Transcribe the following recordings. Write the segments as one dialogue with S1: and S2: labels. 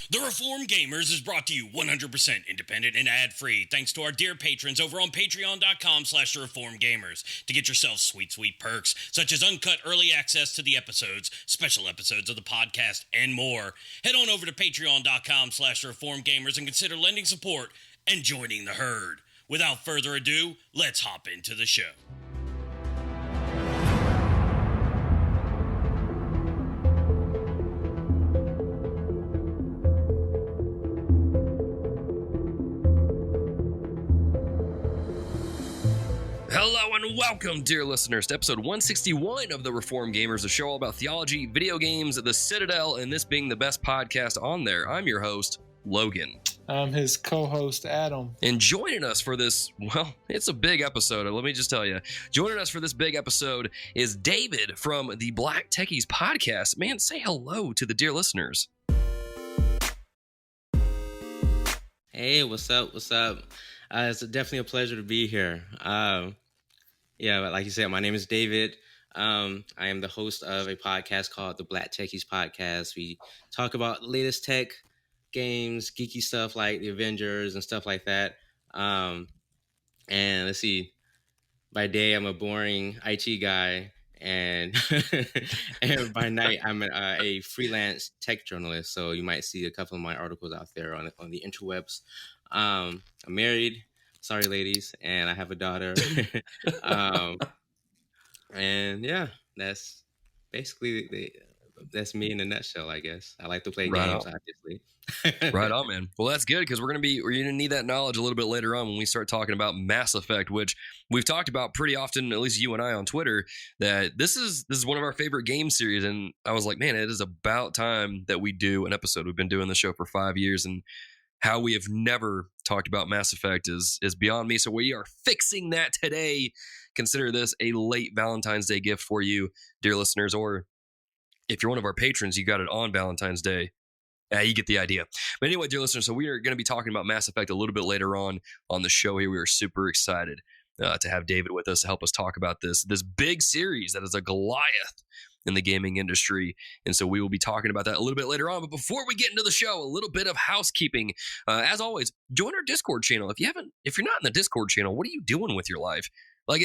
S1: The Reform Gamers is brought to you 100% independent and ad-free thanks to our dear patrons over on patreon.com/reformgamers to get yourself sweet, sweet perks such as uncut early access to the episodes, special episodes of the podcast, and more. Head on over to patreon.com/reformgamers and consider lending support and joining the herd. Without further ado, let's hop into the show.
S2: Hello and welcome, dear listeners, to episode 161 of the Reform Gamers, a show all about theology, video games, the Citadel, and this being the best podcast on there. I'm your host, Logan.
S3: I'm his co-host, Adam.
S2: And joining us for this, well, it's a big episode, let me just tell you. Joining us for this big episode is David from the Black Techies podcast. Man, say hello to the dear listeners.
S4: Hey, what's up? What's up? It's definitely a pleasure to be here. Yeah, like you said, my name is David. I am the host of a podcast called the Black Techies Podcast. We talk about the latest tech, games, geeky stuff like the Avengers and stuff like that. And let's see, by day I'm a boring IT guy, and and by night I'm a freelance tech journalist. So you might see a couple of my articles out there on the interwebs. I'm married. Sorry, ladies, and I have a daughter. And yeah, that's basically that's me in a nutshell, I guess. I like to play games, obviously.
S2: Right on, man. Well, that's good because we're gonna need that knowledge a little bit later on when we start talking about Mass Effect, which we've talked about pretty often, at least you and I on Twitter. That this is one of our favorite game series, and I was like, man, it is about time that we do an episode. We've been doing the show for 5 years, and how we have never talked about Mass Effect is beyond me. So we are fixing that today. Consider this a late Valentine's Day gift for you, dear listeners, or if you're one of our patrons, you got it on Valentine's Day. You get the idea. But anyway, dear listeners, so we are going to be talking about Mass Effect a little bit later on the show here. We are super excited to have David with us to help us talk about this big series that is a Goliath in the gaming industry. And so we will be talking about that a little bit later on. But before we get into the show, a little bit of housekeeping. As always, join our Discord channel. If you're not in the Discord channel, what are you doing with your life? Like,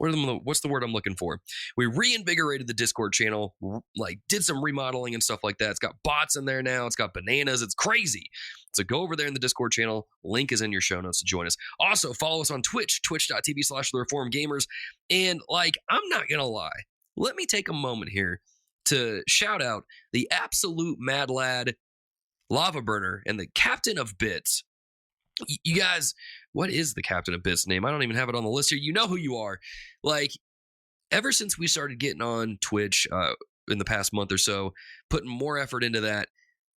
S2: what's the word I'm looking for? We reinvigorated the Discord channel, like did some remodeling and stuff like that. It's got bots in there now. It's got bananas. It's crazy. So go over there in the Discord channel. Link is in your show notes to join us. Also, follow us on Twitch, twitch.tv/thereformedgamers. And I'm not going to lie. Let me take a moment here to shout out the absolute mad lad, Lava Burner, and the Captain of Bits. You guys, what is the Captain of Bits name? I don't even have it on the list here. You know who you are. Ever since we started getting on Twitch in the past month or so, putting more effort into that,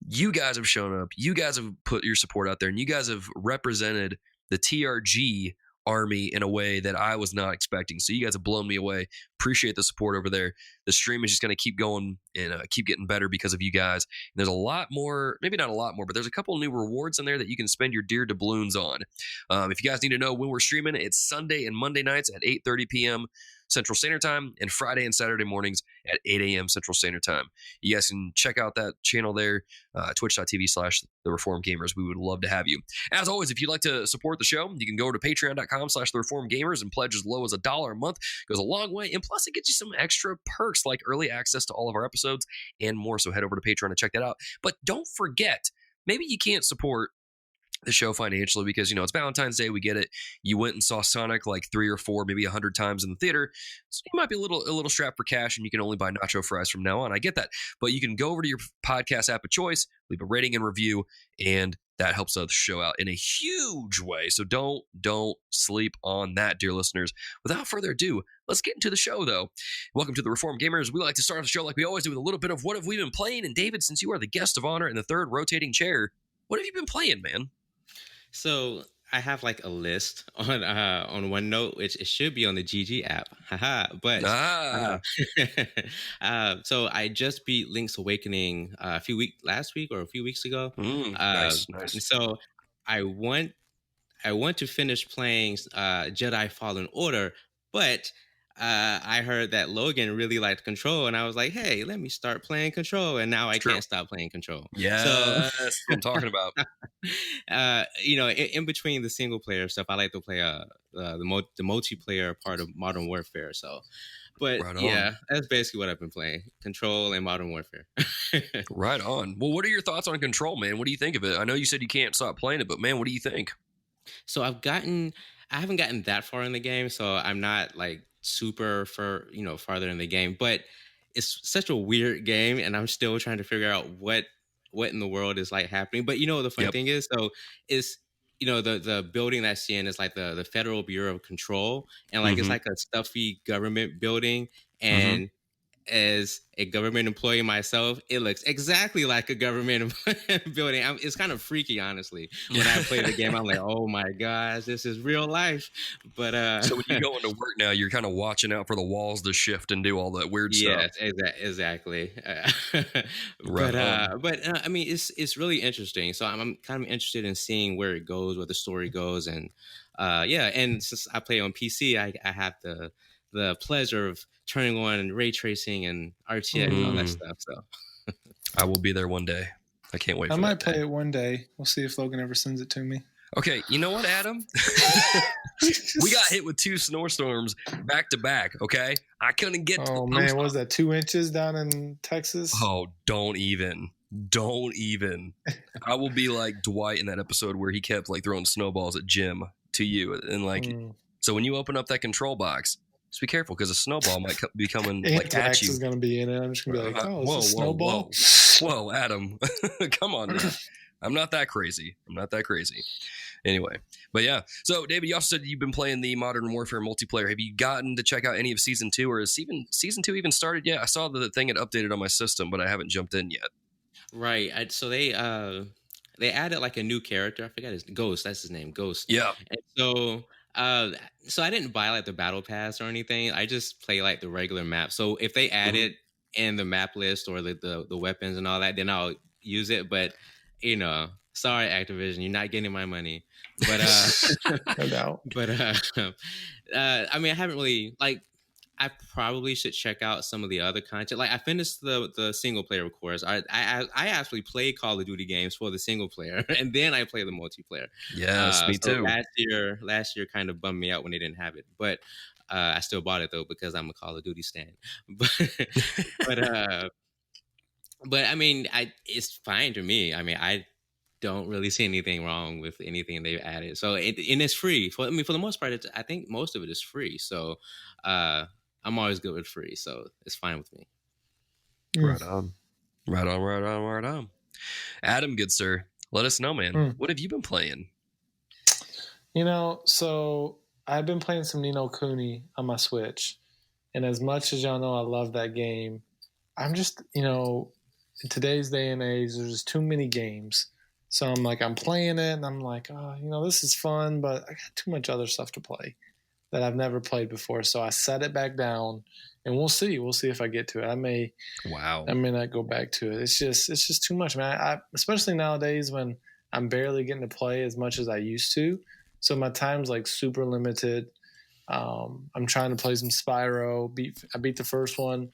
S2: you guys have shown up. You guys have put your support out there, and you guys have represented the TRG army in a way that I was not expecting. So you guys have blown me away. Appreciate the support over there. The stream is just going to keep going and keep getting better because of you guys. And there's a lot more, maybe not a lot more, but there's a couple new rewards in there that you can spend your dear doubloons on. If you guys need to know when we're streaming, it's Sunday and Monday nights at 8:30 p.m. Central Standard Time, and Friday and Saturday mornings at 8 a.m. Central Standard Time. You guys can check out that channel there, twitch.tv/thereformedgamers. We would love to have you. As always, if you'd like to support the show, you can go to patreon.com/thereformedgamers, and pledge as low as $1 a month. Goes a long way, and plus it gets you some extra perks like early access to all of our episodes and more. So head over to Patreon to check that out. But don't forget, maybe you can't support the show financially because, it's Valentine's Day. We get it. You went and saw Sonic like 3 or 4, maybe 100 times in the theater. So you might be a little strapped for cash, and you can only buy nacho fries from now on. I get that. But you can go over to your podcast app of choice, leave a rating and review, and that helps the show out in a huge way. So don't sleep on that, dear listeners. Without further ado, let's get into the show, though. Welcome to the Reform Gamers. We like to start the show like we always do with a little bit of what have we been playing. And David, since you are the guest of honor in the third rotating chair, what have you been playing, man?
S4: So I have a list on OneNote, which it should be on the GG app. But so I just beat Link's Awakening last week or a few weeks ago.
S2: Nice.
S4: So I want to finish playing Jedi Fallen Order, but I heard that Logan really liked Control, and I was like, hey, let me start playing Control, and now I can't stop playing Control.
S2: Yes,
S4: So,
S2: that's what I'm talking about.
S4: In between the single player stuff, I like to play the multiplayer part of Modern Warfare. So, but
S2: Right on.
S4: yeah, that's basically what I've been playing: Control and Modern Warfare.
S2: Right on. Well, what are your thoughts on Control, man? What do you think of it? I know you said you can't stop playing it, but man, what do you think?
S4: So I haven't gotten that far in the game, so I'm not like super farther in the game, but it's such a weird game, and I'm still trying to figure out what in the world is like happening. But the funny thing is, so it's the building that's in is like the Federal Bureau of Control, and like it's like a stuffy government building, and as a government employee myself, it looks exactly like a government building. It's kind of freaky, honestly. When I play the game, I'm like, oh my gosh, this is real life. But
S2: so when you go into work now, you're kind of watching out for the walls to shift and do all that weird stuff.
S4: Yes, exactly.
S2: Right
S4: I mean, it's really interesting. So I'm kind of interested in seeing where it goes, where the story goes, and and since I play on PC, I have the pleasure of turning on ray tracing and RTX and all that stuff. So
S2: I will be there one day. I can't wait.
S3: I might play it one day. We'll see if Logan ever sends it to me.
S2: Okay, you know what, Adam? We got hit with 2 snowstorms back to back. Okay, I couldn't get.
S3: Oh man, what was that 2 inches down in Texas?
S2: Oh, don't even. I will be like Dwight in that episode where he kept like throwing snowballs at Jim to you, and like so when you open up that control box, just be careful because a snowball might be coming like at you.
S3: Is going to be in it. I'm just going to be like, oh, it's a snowball.
S2: Whoa, Adam, come on now. I'm not that crazy. Anyway, but yeah. So, David, you also said you've been playing the Modern Warfare multiplayer. Have you gotten to check out any of Season 2, or is Season 2 even started yet? I saw the thing had updated on my system, but I haven't jumped in yet.
S4: Right. So they added like a new character. I forgot his Ghost. That's his name, Ghost.
S2: Yeah.
S4: And so I didn't buy like the battle pass or anything. I just play like the regular map. So if they add it in the map list or the weapons and all that, then I'll use it. But sorry, Activision, you're not getting my money. But
S3: no doubt.
S4: But I mean, I haven't really like. I probably should check out some of the other content. Like I finished the single player, of course. I actually play Call of Duty games for the single player, and then I play the multiplayer.
S2: Yes, me too.
S4: Last year kind of bummed me out when they didn't have it, but I still bought it though because I'm a Call of Duty stan. But I mean, it's fine to me. I mean, I don't really see anything wrong with anything they've added. So and it's free. For the most part, I think most of it is free. So I'm always good with free, so it's fine with me.
S2: Right on. Adam, good sir, let us know, man. What have you been playing?
S3: So I've been playing some Ni no Kuni on my Switch, and as much as y'all know I love that game, I'm just, in today's day and age, there's just too many games. So I'm playing it, and I'm like, oh, this is fun, but I got too much other stuff to play that I've never played before. So I set it back down, and we'll see. We'll see if I get to it. I may not go back to it. It's just too much, man. I especially nowadays when I'm barely getting to play as much as I used to. So my time's like super limited. I'm trying to play some Spyro. I beat the first one.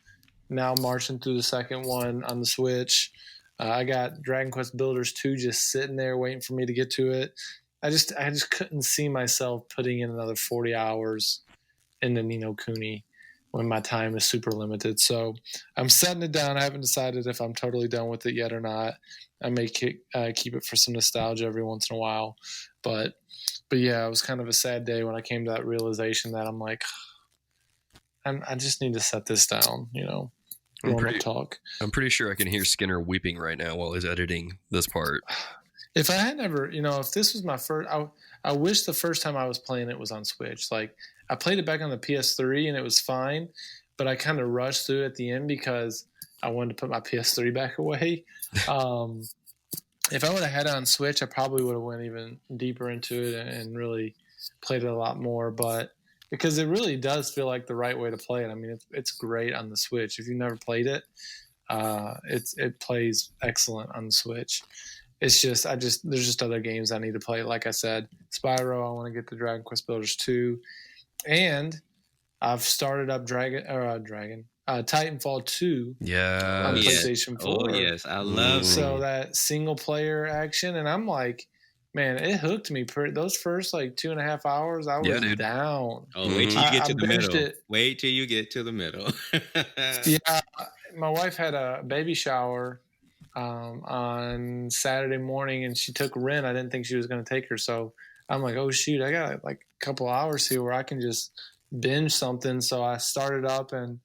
S3: Now marching through the second one on the Switch. I got Dragon Quest Builders 2 just sitting there waiting for me to get to it. I just couldn't see myself putting in another 40 hours into Ni no Kuni when my time is super limited. So I'm setting it down. I haven't decided if I'm totally done with it yet or not. I may keep it for some nostalgia every once in a while. But yeah, it was kind of a sad day when I came to that realization that I'm like, I just need to set this down, grown-up talk.
S2: I'm pretty sure I can hear Skinner weeping right now while he's editing this part.
S3: If I had never, if this was my first, I wish the first time I was playing it was on Switch. Like I played it back on the PS3 and it was fine, but I kind of rushed through it at the end because I wanted to put my PS3 back away. If I would have had it on Switch, I probably would have went even deeper into it and really played it a lot more. But because it really does feel like the right way to play it. I mean, it's great on the Switch. If you've never played it, it plays excellent on the Switch. It's just there's just other games I need to play. Like I said, Spyro, I want to get the Dragon Quest Builders 2. And I've started up Titanfall 2
S2: Yeah.
S3: on
S4: yes.
S3: PlayStation 4.
S4: Oh yes, I love
S3: So that single player action, and I'm like, man, it hooked me. Those first like 2.5 hours, I was
S2: dude.
S3: down.
S4: Oh, wait till you get to the
S3: binged
S4: middle.
S3: it.
S4: Wait till you get to the middle.
S3: Yeah, my wife had a baby shower on Saturday morning, and she took Ren. I didn't think she was going to take her, so I'm like, oh shoot, I got like a couple hours here where I can just binge something. So I started up and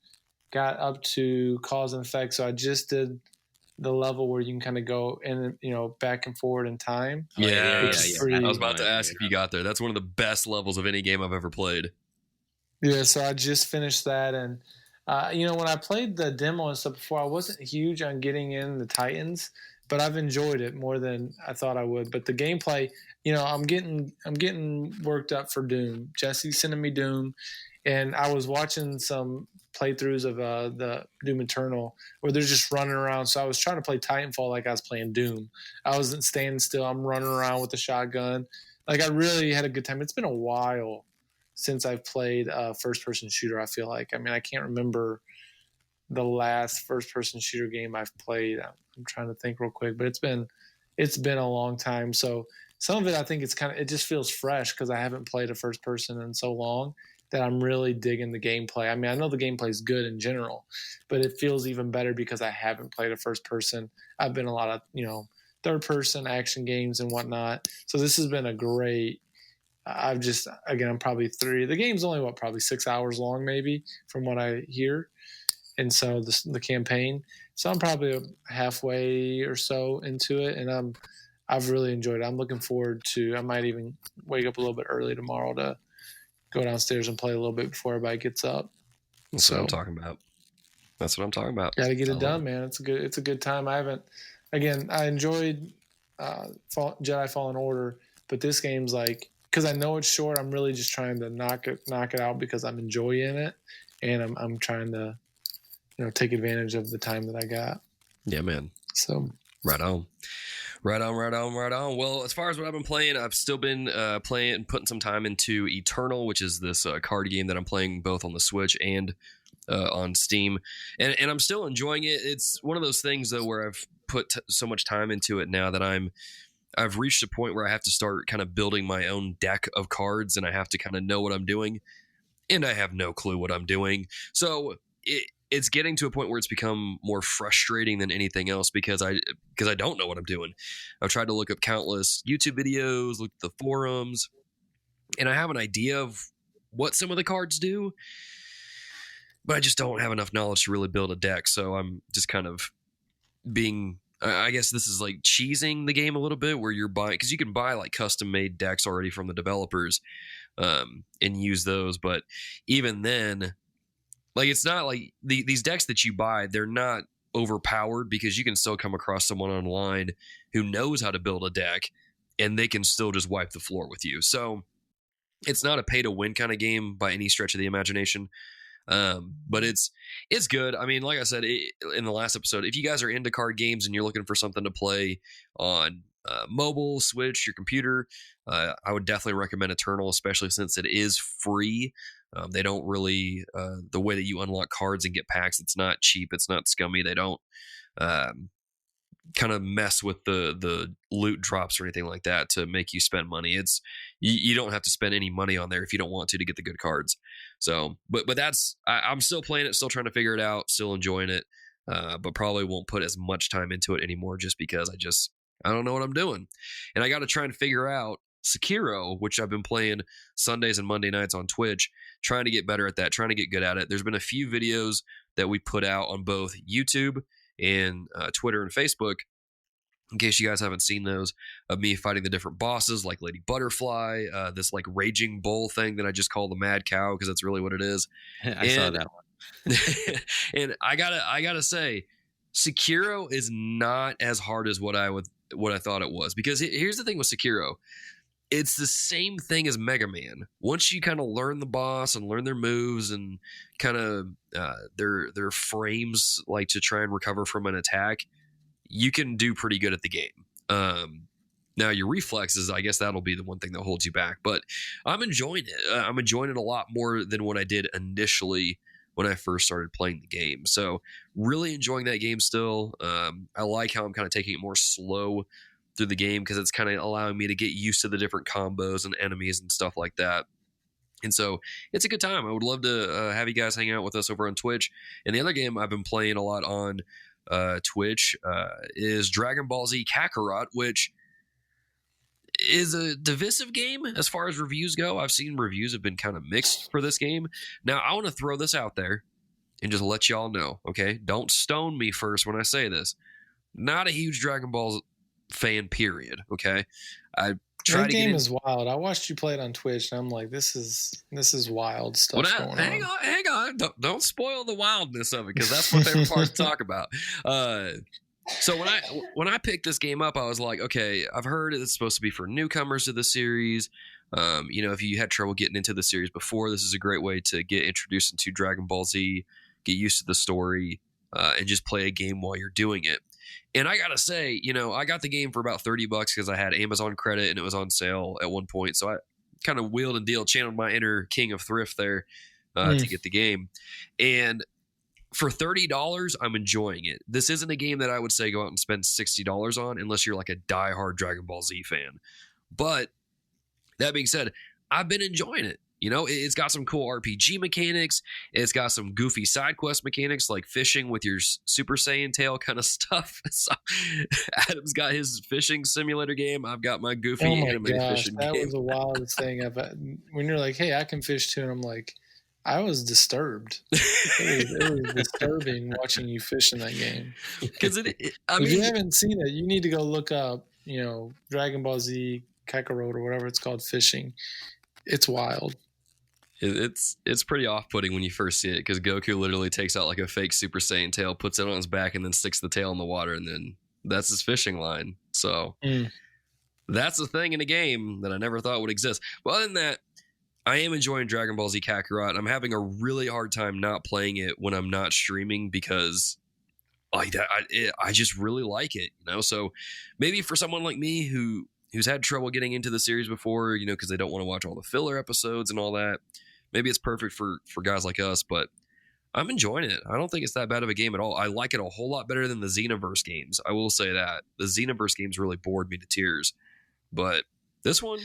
S3: got up to cause and effect. So I just did the level where you can kind of go in, back and forward in time.
S2: Yeah.
S3: Which is pretty-
S2: I was about to ask if you got there. That's one of the best levels of any game I've ever played.
S3: Yeah, so I just finished that, and when I played the demo and stuff before, I wasn't huge on getting in the Titans, but I've enjoyed it more than I thought I would. But the gameplay, I'm getting worked up for Doom. Jesse's sending me Doom, and I was watching some playthroughs of the Doom Eternal where they're just running around. So I was trying to play Titanfall like I was playing Doom. I wasn't standing still. I'm running around with a shotgun. Like, I really had a good time. It's been a while since I've played a first-person shooter, I feel like. I mean, I can't remember the last first-person shooter game I've played. I'm trying to think real quick, but it's been a long time. So some of it, I think it just feels fresh because I haven't played a first-person in so long that I'm really digging the gameplay. I mean, I know the gameplay is good in general, but it feels even better because I haven't played a first-person. I've been a lot of, third-person action games and whatnot. So this has been a great I'm probably 3. The game's only probably 6 hours long, maybe, from what I hear. And so the campaign. So I'm probably halfway or so into it, and I've really enjoyed it. I'm looking forward to. I might even wake up a little bit early tomorrow to go downstairs and play a little bit before everybody gets up.
S2: That's what I'm talking about. That's what I'm talking about.
S3: Got to get it done, man. It's a good time. I enjoyed Jedi Fallen Order, but this game's like, because I know it's short, I'm really just trying to knock it out because I'm enjoying it, and I'm trying to, take advantage of the time that I got.
S2: Yeah, man.
S3: So
S2: right on. Well, as far as what I've been playing, I've still been playing and putting some time into Eternal, which is this card game that I'm playing both on the Switch and on Steam, and I'm still enjoying it. It's one of those things though where I've put so much time into it now that I've reached a point where I have to start kind of building my own deck of cards, and I have to kind of know what I'm doing, and I have no clue what I'm doing. So it's getting to a point where it's become more frustrating than anything else because I don't know what I'm doing. I've tried to look up countless YouTube videos, look at the forums, and I have an idea of what some of the cards do, but I just don't have enough knowledge to really build a deck. So I'm just kind of being, I guess this is like cheesing the game a little bit, where you're buying, because you can buy like custom made decks already from the developers and use those. But even then, like, it's not like these decks that you buy, they're not overpowered, because you can still come across someone online who knows how to build a deck and they can still just wipe the floor with you. So it's not a pay to win kind of game by any stretch of the imagination. But it's good. I mean, like I said in the last episode, if you guys are into card games and you're looking for something to play on mobile, Switch, your computer, I would definitely recommend Eternal, especially since it is free. They don't really, the way that you unlock cards and get packs, it's not cheap, it's not scummy. They don't kind of mess with the loot drops or anything like that to make you spend money. It's you don't have to spend any money on there if you don't want to get the good cards. So, but that's, I'm still playing it, still trying to figure it out, still enjoying it, but probably won't put as much time into it anymore just because I don't know what I'm doing. And I got to try and figure out Sekiro, which I've been playing Sundays and Monday nights on Twitch, trying to get better at that, trying to get good at it. There's been a few videos that we put out on both YouTube and Twitter and Facebook, in case you guys haven't seen those, of me fighting the different bosses like Lady Butterfly, this like raging bull thing that I just call the Mad Cow because that's really what it is.
S4: I saw that one.
S2: And I gotta say, Sekiro is not as hard as what I thought it was, because here's the thing with Sekiro. It's the same thing as Mega Man. Once you kind of learn the boss and learn their moves and kind of their frames, like to try and recover from an attack, you can do pretty good at the game. Now, your reflexes, I guess that'll be the one thing that holds you back. But I'm enjoying it. I'm enjoying it a lot more than what I did initially when I first started playing the game. So really enjoying that game still. I like how I'm kind of taking it more slow through the game because it's kind of allowing me to get used to the different combos and enemies and stuff like that. And so it's a good time. I would love to have you guys hang out with us over on Twitch. And the other game I've been playing a lot on Twitch is Dragon Ball Z Kakarot, which is a divisive game as far as reviews go. I've seen reviews have been kind of mixed for this game. Now, I want to throw this out there and just let y'all know, okay? Don't stone me first when I say this. Not a huge Dragon Ball fan, period, okay? I try
S3: That
S2: to
S3: game
S2: get
S3: is wild. I watched you play it on Twitch, and I'm like, this is wild stuff going on.
S2: Hang on. Don't spoil the wildness of it, because that's my favorite part to talk about. So when I picked this game up, I was like, okay, I've heard it's supposed to be for newcomers to the series. If you had trouble getting into the series before, this is a great way to get introduced into Dragon Ball Z, get used to the story, and just play a game while you're doing it. And I gotta say, I got the game for about $30 because I had Amazon credit and it was on sale at one point. So I kind of wheeled and dealed, channeled my inner king of thrift there to get the game. And for $30, I'm enjoying it. This isn't a game that I would say go out and spend $60 on unless you're like a diehard Dragon Ball Z fan. But that being said, I've been enjoying it. It's got some cool RPG mechanics. It's got some goofy side quest mechanics like fishing with your Super Saiyan tail kind of stuff. So Adam's got his fishing simulator game. I've got my goofy animated fishing game.
S3: That was the wildest thing when you're like, hey, I can fish too. And I'm like, I was disturbed. It was disturbing watching you fish in that game.
S2: Because if
S3: you haven't seen it, you need to go look up, Dragon Ball Z Kakarot or whatever it's called, fishing. It's wild.
S2: It's pretty off-putting when you first see it because Goku literally takes out like a fake Super Saiyan tail, puts it on his back, and then sticks the tail in the water, and then that's his fishing line. So that's a thing in a game that I never thought would exist. But other than that, I am enjoying Dragon Ball Z Kakarot. I'm having a really hard time not playing it when I'm not streaming because I just really like it, So maybe for someone like me who's had trouble getting into the series before, because they don't want to watch all the filler episodes and all that, maybe it's perfect for guys like us. But I'm enjoying it. I don't think it's that bad of a game at all. I like it a whole lot better than the Xenoverse games. I will say that the Xenoverse games really bored me to tears, but this one,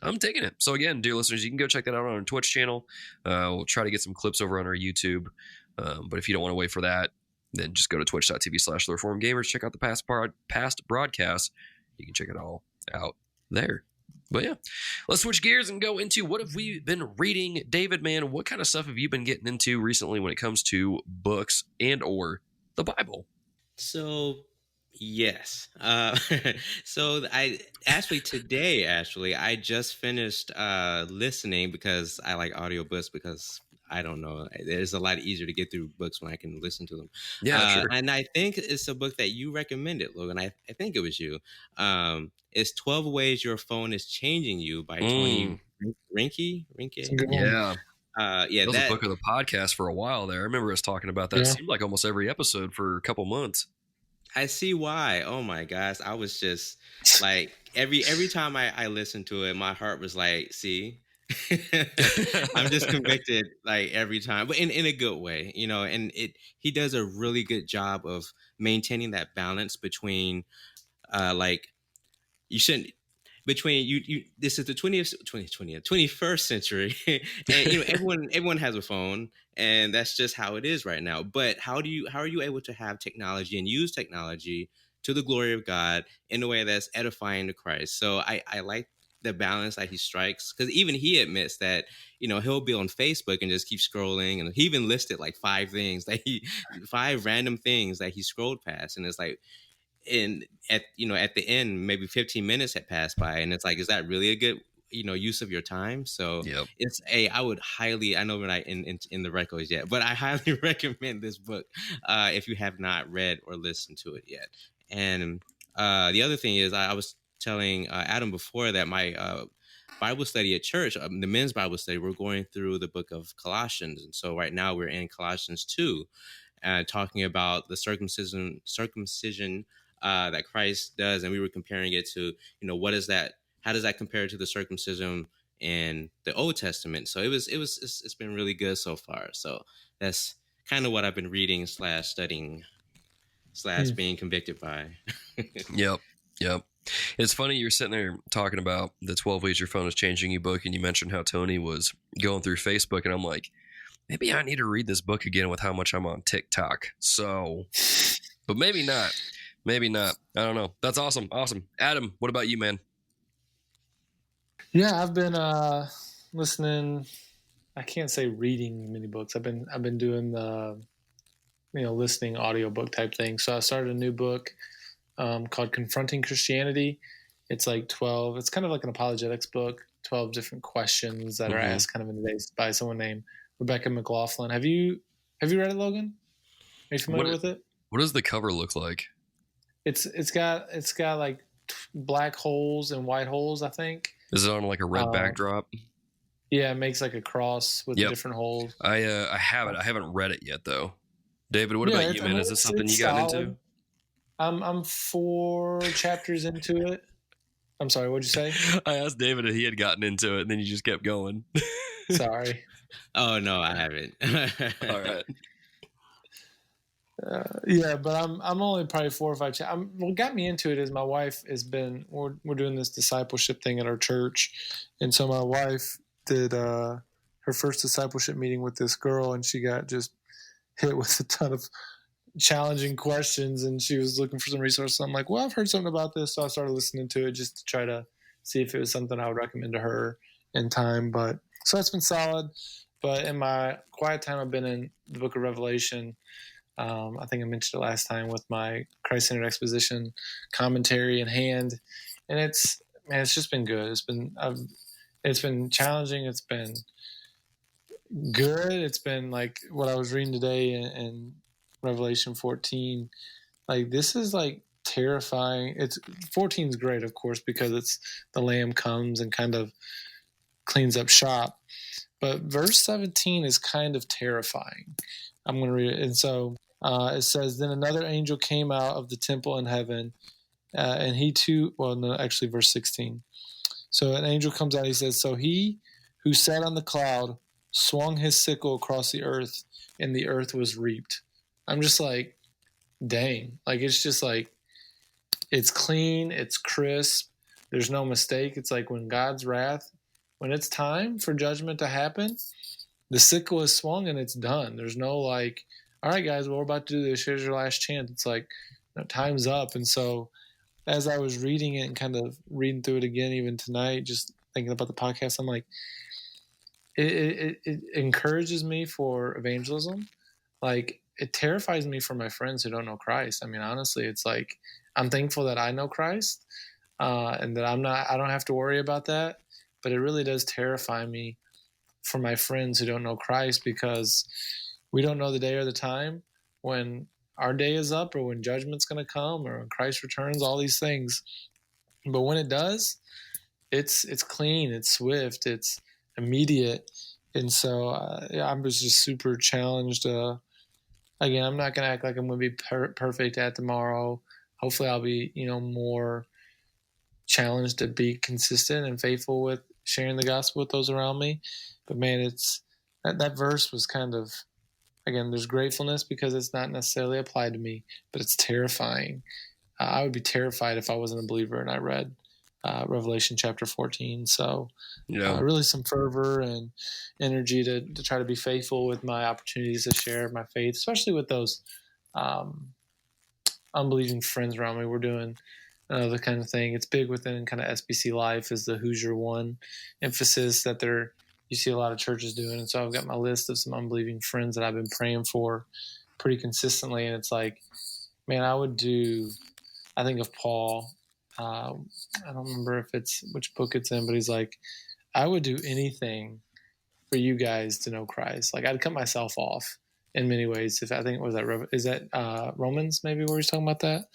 S2: I'm taking it. So again, dear listeners, you can go check that out on our Twitch channel. We'll try to get some clips over on our YouTube. But if you don't want to wait for that, then just go to twitch.tv/TheReformedGamers. Check out the past broadcasts. You can check it all out there. But yeah, let's switch gears and go into what have we been reading. David, man, what kind of stuff have you been getting into recently when it comes to books and or the Bible?
S4: So yes. So today I just finished listening because I like audiobooks because I don't know. It's a lot easier to get through books when I can listen to them.
S2: Yeah, sure.
S4: And I think it's a book that you recommended, Logan. I think it was you. It's 12 Ways Your Phone is Changing You by Tony Rinke.
S2: Yeah.
S4: That
S2: was a book of the podcast for a while there. I remember us talking about that. Yeah. It seemed like almost every episode for a couple months.
S4: I see why. Oh my gosh. I was just like, every time I listened to it, my heart was like, see, I'm just convicted like every time, but in a good way, and he does a really good job of maintaining that balance between you shouldn't between you this is the 21st century and everyone has a phone and that's just how it is right now. But how are you able to have technology and use technology to the glory of God in a way that's edifying to Christ? So I like the balance that he strikes, because even he admits that he'll be on Facebook and just keep scrolling, and he even listed like 5 random things that he scrolled past, and it's like, at the end maybe 15 minutes had passed by, and it's like, is that really a good use of your time? So
S2: yep.
S4: I would highly, I know we're not in the Recos yet, but I highly recommend this book if you have not read or listened to it yet. And the other thing is, I was telling Adam before that my Bible study at church, the men's Bible study, we're going through the book of Colossians. And so right now we're in Colossians 2, talking about the circumcision that Christ does, and we were comparing it to, what is that? How does that compare to the circumcision in the Old Testament? So it's been really good so far. So that's kind of what I've been reading / studying / being convicted by.
S2: Yep. It's funny you're sitting there talking about the 12 Ways Your Phone is Changing You book, and you mentioned how Tony was going through Facebook, and I'm like, maybe I need to read this book again with how much I'm on TikTok. So, but maybe not. I don't know. That's awesome. Adam, what about you, man?
S3: Yeah, I've been listening. I can't say reading many books. I've been doing the listening audiobook type thing. So I started a new book called Confronting Christianity. It's like 12. It's kind of like an apologetics book. 12 different questions that are asked kind of in the days by someone named Rebecca McLaughlin. Have you read it, Logan? Are you familiar with it?
S2: What does the cover look like?
S3: It's got like black holes and white holes, I think.
S2: Is it on like a red backdrop?
S3: Yeah, it makes like a cross with different holes.
S2: I have it. I haven't read it yet though. David, what about you, man? Is this something you got into?
S3: I'm 4 chapters into it. I'm sorry, what'd you say?
S2: I asked David if he had gotten into it, and then you just kept going.
S3: Sorry.
S4: Oh no, I haven't.
S2: All right.
S3: Yeah, but I'm only probably 4 or 5 chapters. What got me into it is my wife has been. We're doing this discipleship thing at our church, and so my wife did her first discipleship meeting with this girl, and she got just hit with a ton of challenging questions, and she was looking for some resources. So I'm like, well, I've heard something about this, so I started listening to it just to try to see if it was something I would recommend to her in time. But so that's been solid. But in my quiet time, I've been in the book of Revelation. I think I mentioned it last time with my Christ-centered exposition commentary in hand, and it's just been good. It's been challenging. It's been good. It's been like what I was reading today in Revelation 14. Like, this is like terrifying. 14 is great, of course, because it's the Lamb comes and kind of cleans up shop. But verse 17 is kind of terrifying. I'm going to read it. And so it says, then another angel came out of the temple in heaven, and he too, well, no, actually verse 16. So an angel comes out, he says, so he who sat on the cloud swung his sickle across the earth, and the earth was reaped. I'm just like, dang. Like, it's just like, it's clean, it's crisp, there's no mistake. It's like when God's wrath, when it's time for judgment to happen, the sickle is swung and it's done. There's no like, all right, guys, well, we're about to do this. Here's your last chance. It's like, time's up. And so as I was reading it and kind of reading through it again, even tonight, just thinking about the podcast, I'm like, it encourages me for evangelism. Like, it terrifies me for my friends who don't know Christ. I mean, honestly, it's like, I'm thankful that I know Christ and that I don't have to worry about that. But it really does terrify me for my friends who don't know Christ, because we don't know the day or the time when our day is up, or when judgment's going to come, or when Christ returns, all these things. But when it does, it's clean, it's swift, it's immediate. And so I was just super challenged. Again, I'm not going to act like I'm going to be perfect at tomorrow. Hopefully I'll be, more challenged to be consistent and faithful with sharing the gospel with those around me. But man, it's that verse was kind of, again, there's gratefulness because it's not necessarily applied to me, but it's terrifying. I would be terrified if I wasn't a believer and I read Revelation chapter 14. So really some fervor and energy to try to be faithful with my opportunities to share my faith, especially with those unbelieving friends around me. We're doing the kind of thing. It's big within kind of SBC life is the Hoosier One emphasis that you see a lot of churches doing. And so I've got my list of some unbelieving friends that I've been praying for pretty consistently. And it's like, man, I think of Paul. I don't remember which book it's in, but he's like, I would do anything for you guys to know Christ. Like, I'd cut myself off in many ways. Is that Romans maybe where he's talking about that?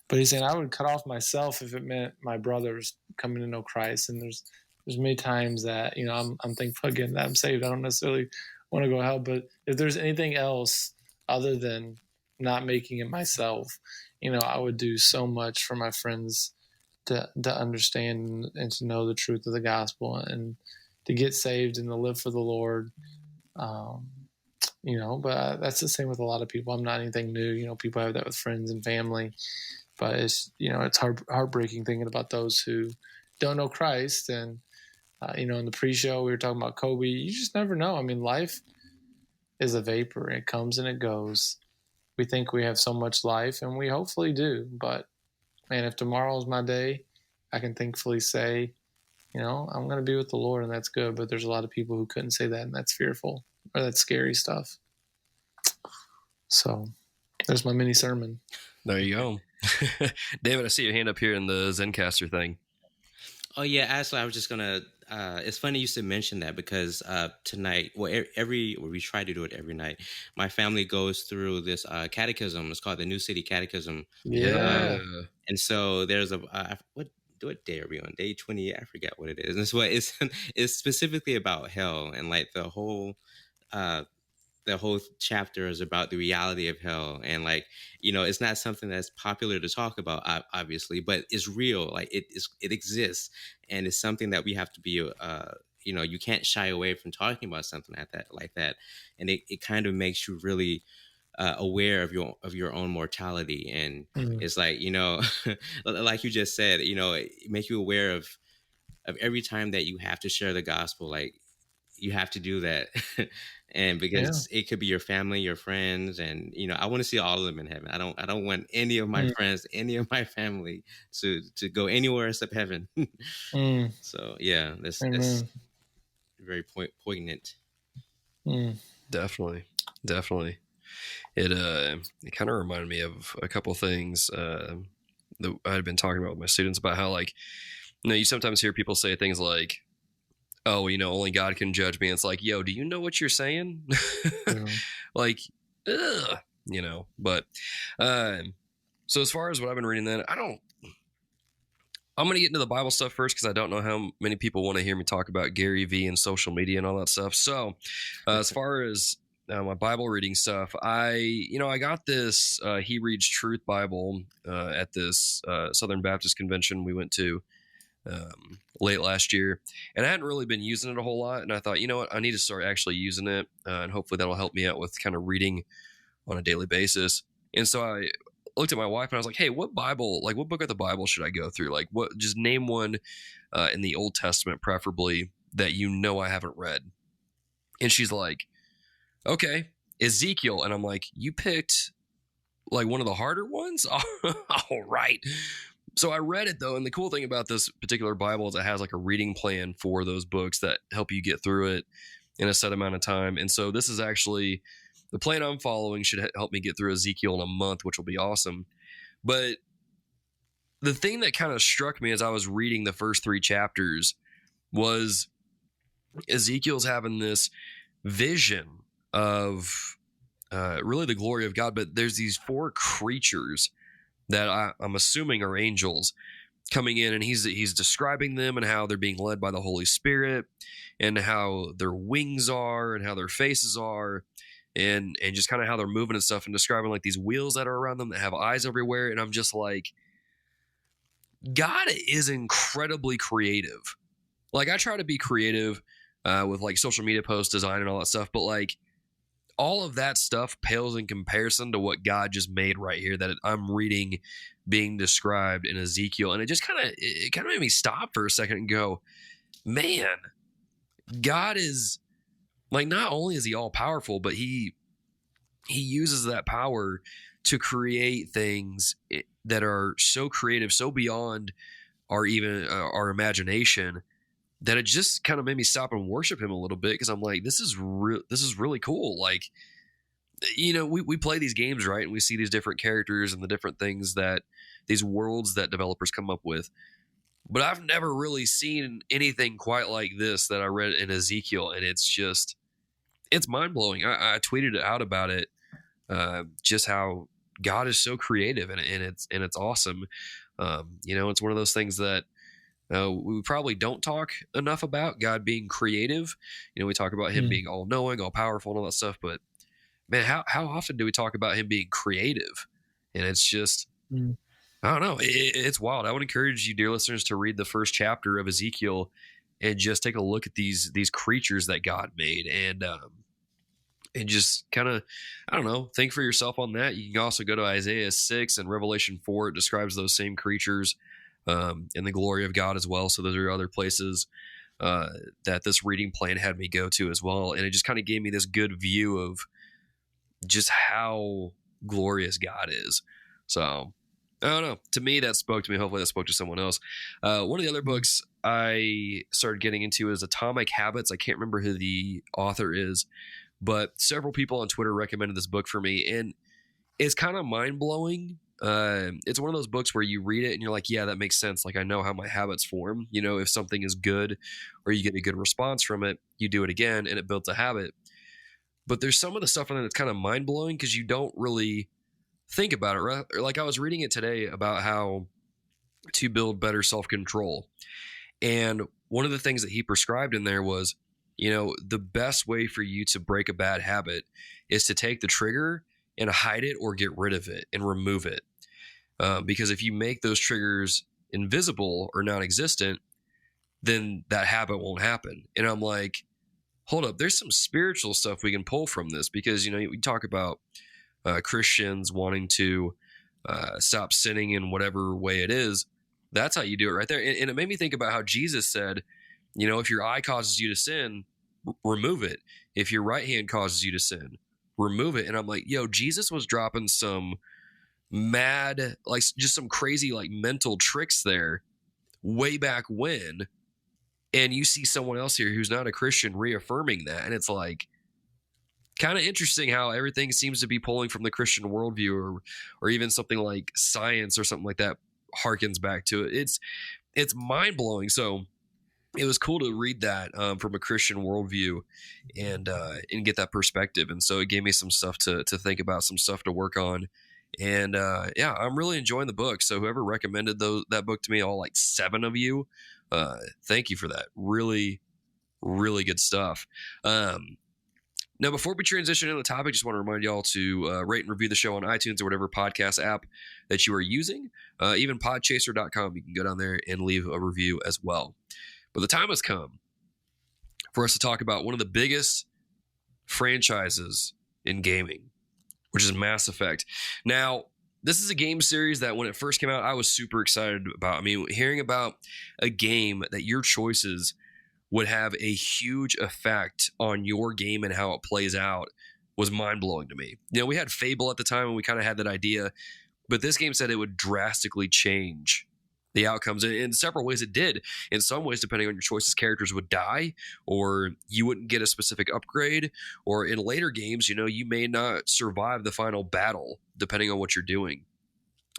S3: But he's saying I would cut off myself if it meant my brothers coming to know Christ. And there's many times that, I'm thankful again that I'm saved. I don't necessarily want to go to hell, but if there's anything else other than not making it myself, I would do so much for my friends to understand and to know the truth of the gospel and to get saved and to live for the Lord. But that's the same with a lot of people. I'm not anything new. People have that with friends and family, but it's heartbreaking thinking about those who don't know Christ. And, in the pre-show, we were talking about Kobe. You just never know. I mean, life is a vapor. It comes and it goes. We think we have so much life, and we hopefully do. But, man, if tomorrow's my day, I can thankfully say, I'm going to be with the Lord, and that's good. But there's a lot of people who couldn't say that, and that's fearful, or that's scary stuff. So there's my mini sermon.
S2: There you go. David, I see your hand up here in the Zencaster thing.
S4: Oh, yeah. Actually, I was just going to it's funny you should mention that because tonight, we try to do it every night. My family goes through this catechism. It's called the New City Catechism.
S3: Yeah.
S4: And so there's what day are we on? Day 20? I forget what it is. And it's specifically about hell, and like the whole chapter is about the reality of hell. And like, it's not something that's popular to talk about, obviously, but it's real. Like it exists, and it's something that we have to be, you can't shy away from talking about something like that. And it kind of makes you really aware of your own mortality. And it's like, like you just said, it make you aware of every time that you have to share the gospel, like you have to do that. And because it could be your family, your friends, and I want to see all of them in heaven. I don't want any of my friends, any of my family to go anywhere except heaven. So yeah, that's very poignant.
S2: Definitely. It kind of reminded me of a couple things that I had been talking about with my students about how, like, you sometimes hear people say things like, oh, only God can judge me. And it's like, yo, do you know what you're saying? Like, ugh, but, so as far as what I've been reading then, I'm going to get into the Bible stuff first, because I don't know how many people want to hear me talk about Gary Vee and social media and all that stuff. So as far as my Bible reading stuff, I got this, He Reads Truth Bible, at this, Southern Baptist convention we went to, late last year, and I hadn't really been using it a whole lot, and I thought, I need to start actually using it, and hopefully that'll help me out with kind of reading on a daily basis. And so I looked at my wife and I was like, hey, what book of the Bible should I go through? Like, just name one in the Old Testament, preferably, that I haven't read. And she's like, okay, Ezekiel. And I'm like, you picked like one of the harder ones? All right. So I read it, though, and the cool thing about this particular Bible is it has like a reading plan for those books that help you get through it in a set amount of time. And so this is actually the plan I'm following should help me get through Ezekiel in a month, which will be awesome. But the thing that kind of struck me as I was reading the first 3 chapters was Ezekiel's having this vision of really the glory of God, but there's these 4 creatures that I'm assuming are angels coming in, and he's describing them and how they're being led by the Holy Spirit, and how their wings are and how their faces are, and just kind of how they're moving and stuff, and describing like these wheels that are around them that have eyes everywhere. And I'm just like, God is incredibly creative. Like, I try to be creative with like social media posts, design, and all that stuff, but like, all of that stuff pales in comparison to what God just made right here that I'm reading being described in Ezekiel. And it just kind of made me stop for a second and go, man, God is like, not only is he all powerful, but he uses that power to create things that are so creative, so beyond our imagination, that it just kind of made me stop and worship him a little bit, because I'm like, this is really cool. Like, we play these games, right? And we see these different characters and the different things that these worlds that developers come up with. But I've never really seen anything quite like this that I read in Ezekiel. And it's mind blowing. I tweeted out about it, just how God is so creative, and it's awesome. It's one of those things that, we probably don't talk enough about God being creative. We talk about him being all knowing, all powerful, and all that stuff. But man, how often do we talk about him being creative? And it's just,
S3: Mm.
S2: I don't know. It's wild. I would encourage you, dear listeners, to read the first chapter of Ezekiel and just take a look at these creatures that God made, and just kind of, I don't know, think for yourself on that. You can also go to Isaiah 6 and Revelation 4. It describes those same creatures and the glory of God as well. So those are other places that this reading plan had me go to as well, and it just kind of gave me this good view of just how glorious God is. So I don't know. To me, that spoke to me. Hopefully that spoke to someone else. One of the other books I started getting into is Atomic Habits. I can't remember who the author is, but several people on Twitter recommended this book for me, and it's kind of mind-blowing. It's one of those books where you read it and you're like, yeah, that makes sense. Like, I know how my habits form. You know, if something is good or you get a good response from it, you do it again and it builds a habit. But there's some of the stuff in it that's kind of mind-blowing because you don't really think about it, right? Like, I was reading it today about how to build better self-control. And one of the things that he prescribed in there was, you know, the best way for you to break a bad habit is to take the trigger and hide it or get rid of it and remove it. Because if you make those triggers invisible or non-existent, then that habit won't happen. And I'm like, hold up, there's some spiritual stuff we can pull from this, because, you know, we talk about Christians wanting to stop sinning in whatever way it is. That's how you do it right there. And it made me think about how Jesus said, you know, if your eye causes you to sin, remove it. If your right hand causes you to sin, remove it. And I'm like, yo, Jesus was dropping some mad, like, just some crazy, like, mental tricks there way back when. And you see someone else here who's not a Christian reaffirming that. And it's like, kind of interesting how everything seems to be pulling from the Christian worldview, or even something like science or something like that harkens back to it. It's mind-blowing. So it was cool to read that from a Christian worldview and get that perspective. And so it gave me some stuff to think about, some stuff to work on. And yeah, I'm really enjoying the book. So whoever recommended that book to me, all like 7 of you, thank you for that. Really, really good stuff. Now, before we transition into the topic, just want to remind y'all to rate and review the show on iTunes or whatever podcast app that you are using. Even podchaser.com, you can go down there and leave a review as well. But the time has come for us to talk about one of the biggest franchises in gaming, which is Mass Effect. Now, this is a game series that when it first came out, I was super excited about. I mean, hearing about a game that your choices would have a huge effect on your game and how it plays out was mind-blowing to me. You know, we had Fable at the time and we kind of had that idea, but this game said it would drastically change the outcomes. And in several ways it did. In some ways, depending on your choices, characters would die, or you wouldn't get a specific upgrade, or in later games, you know, you may not survive the final battle, depending on what you're doing.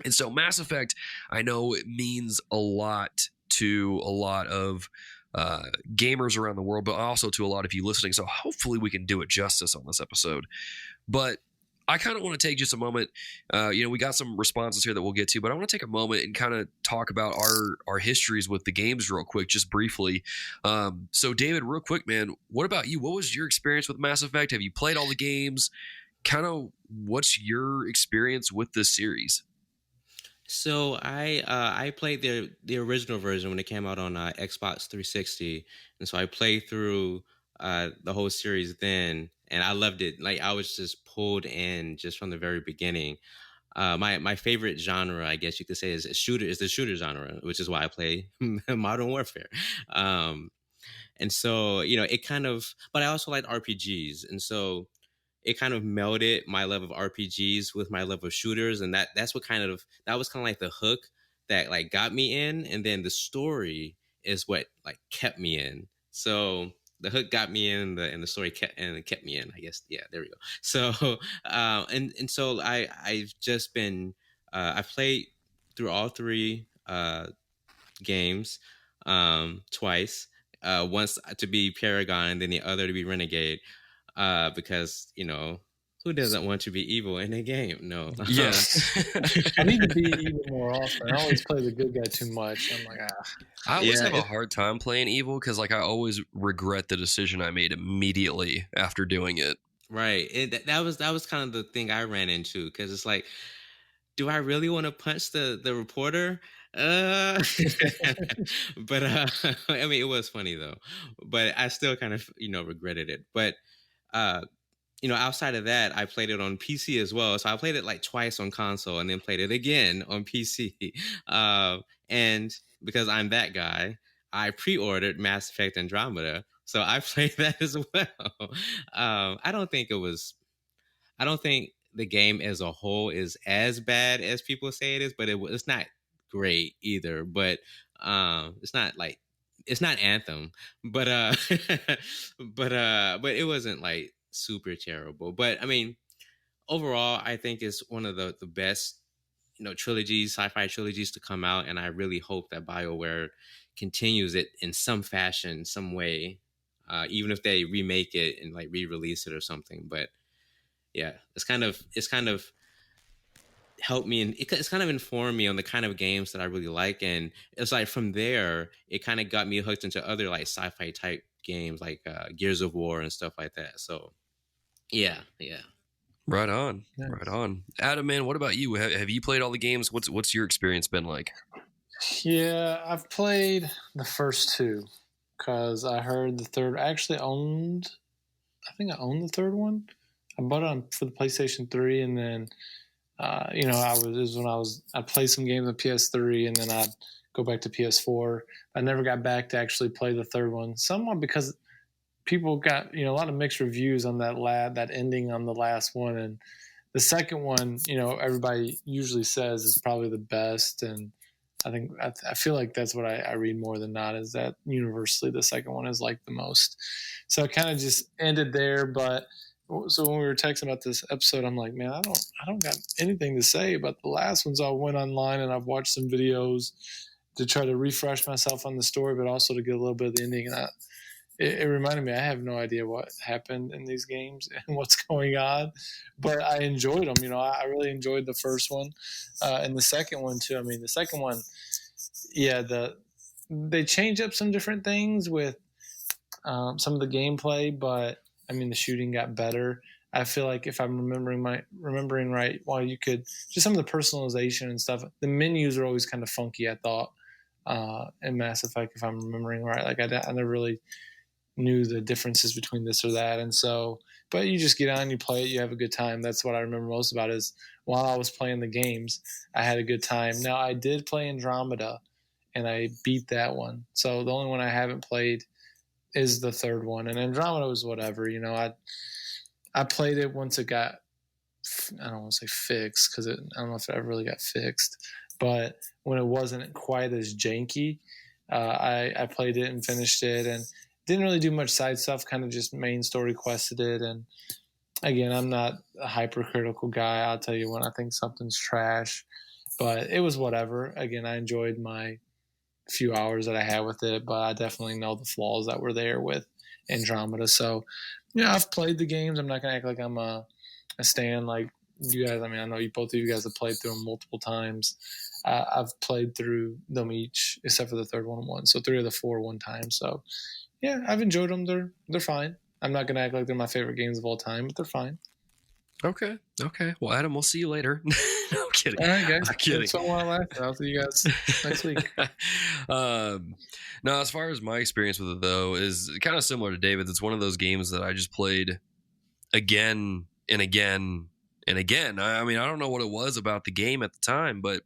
S2: And so Mass Effect, I know it means a lot to a lot of gamers around the world, but also to a lot of you listening. So hopefully we can do it justice on this episode. But I kind of want to take just a moment. You know, we got some responses here that we'll get to, but I want to take a moment and kind of talk about our histories with the games real quick, just briefly. So David, real quick, man, what about you? What was your experience with Mass Effect? Have you played all the games? Kind of what's your experience with this series?
S4: So I played the original version when it came out on Xbox 360, and so I played through the whole series then, and I loved it. Like, I was just pulled in just from the very beginning. My favorite genre, I guess you could say, is the shooter genre, which is why I play Modern Warfare. And so, you know, it kind of, but I also like RPGs, and so it kind of melded my love of RPGs with my love of shooters. And that was kind of like the hook that like got me in. And then the story is what like kept me in. So the hook got me in, and the story kept me in, I guess. Yeah, there we go. So, and so I've just been, I've played through all 3 games twice, once to be Paragon and then the other to be Renegade. Because, you know, who doesn't want to be evil in a game? No.
S2: Yes.
S3: I need to be even more often. I always play the good guy too much. I'm like,
S2: I always have a hard time playing evil because, like, I always regret the decision I made immediately after doing it.
S4: Right. That was kind of the thing I ran into, because it's like, do I really want to punch the reporter? But I mean, it was funny though. But I still kind of regretted it. But outside of that, I played it on PC as well. So I played it like twice on console and then played it again on PC. And because I'm that guy, I pre-ordered Mass Effect Andromeda. So I played that as well. I don't think the game as a whole is as bad as people say it is, but it's not great either. But it's not Anthem, but but it wasn't like super terrible. But I mean, overall, I think it's one of the best sci-fi trilogies to come out, and I really hope that BioWare continues it in some fashion, some way, even if they remake it and like re-release it or something. But yeah, it's kind of helped me, and it's kind of informed me on the kind of games that I really like, and it's like from there it kind of got me hooked into other like sci-fi type games like Gears of War and stuff like that. So yeah.
S2: Right on.
S3: Nice.
S2: Right on. Adam, man, what about you? Have you played all the games? What's your experience been like?
S3: Yeah, I've played the first two because I heard the third. I think I owned the third one. I bought it for the PlayStation 3, and then I played some games on PS3, and then I'd go back to PS4. I never got back to actually play the third one. Somewhat because people got a lot of mixed reviews on that ending on the last one, and the second one, everybody usually says is probably the best, and I feel like that's what I read more than not, is that universally the second one is like the most. So it kind of just ended there. But so when we were texting about this episode, I'm like, man, I don't got anything to say about the last one. So I went online and I've watched some videos to try to refresh myself on the story, but also to get a little bit of the ending. And it reminded me, I have no idea what happened in these games and what's going on, but I enjoyed them. I really enjoyed the first one and the second one too. I mean, the second one, yeah, they changed up some different things with some of the gameplay, but I mean, the shooting got better. I feel like if I'm remembering right, while you could just some of the personalization and stuff, the menus are always kind of funky, I thought, in Mass Effect, if I'm remembering right. Like I never really knew the differences between this or that. And so, but you just get on, you play it, you have a good time. That's what I remember most about is while I was playing the games, I had a good time. Now I did play Andromeda and I beat that one. So the only one I haven't played is the third one. And Andromeda was whatever, I played it once it got, I don't want to say fixed because I don't know if it ever really got fixed, but when it wasn't quite as janky, I played it and finished it and didn't really do much side stuff, kind of just main story quested it. And again, I'm not a hypercritical guy. I'll tell you when I think something's trash, but it was whatever. Again, I enjoyed my few hours that I had with it, but I definitely know the flaws that were there with Andromeda. So, I've played the games. I'm not going to act like I'm a stan like you guys. I mean, I know both of you guys have played through them multiple times. I've played through them each, except for the third one once. So 3 of the 4 one time. So, yeah, I've enjoyed them. They're fine. I'm not going to act like they're my favorite games of all time, but they're fine.
S2: Okay. Well, Adam, we'll see you later. No, I'm kidding.
S3: All right, guys.
S2: I'm kidding.
S3: That's all I left. I'll see you guys next week.
S2: No, as far as my experience with it, though, is kind of similar to David's. It's one of those games that I just played again and again and again. I mean, I don't know what it was about the game at the time, but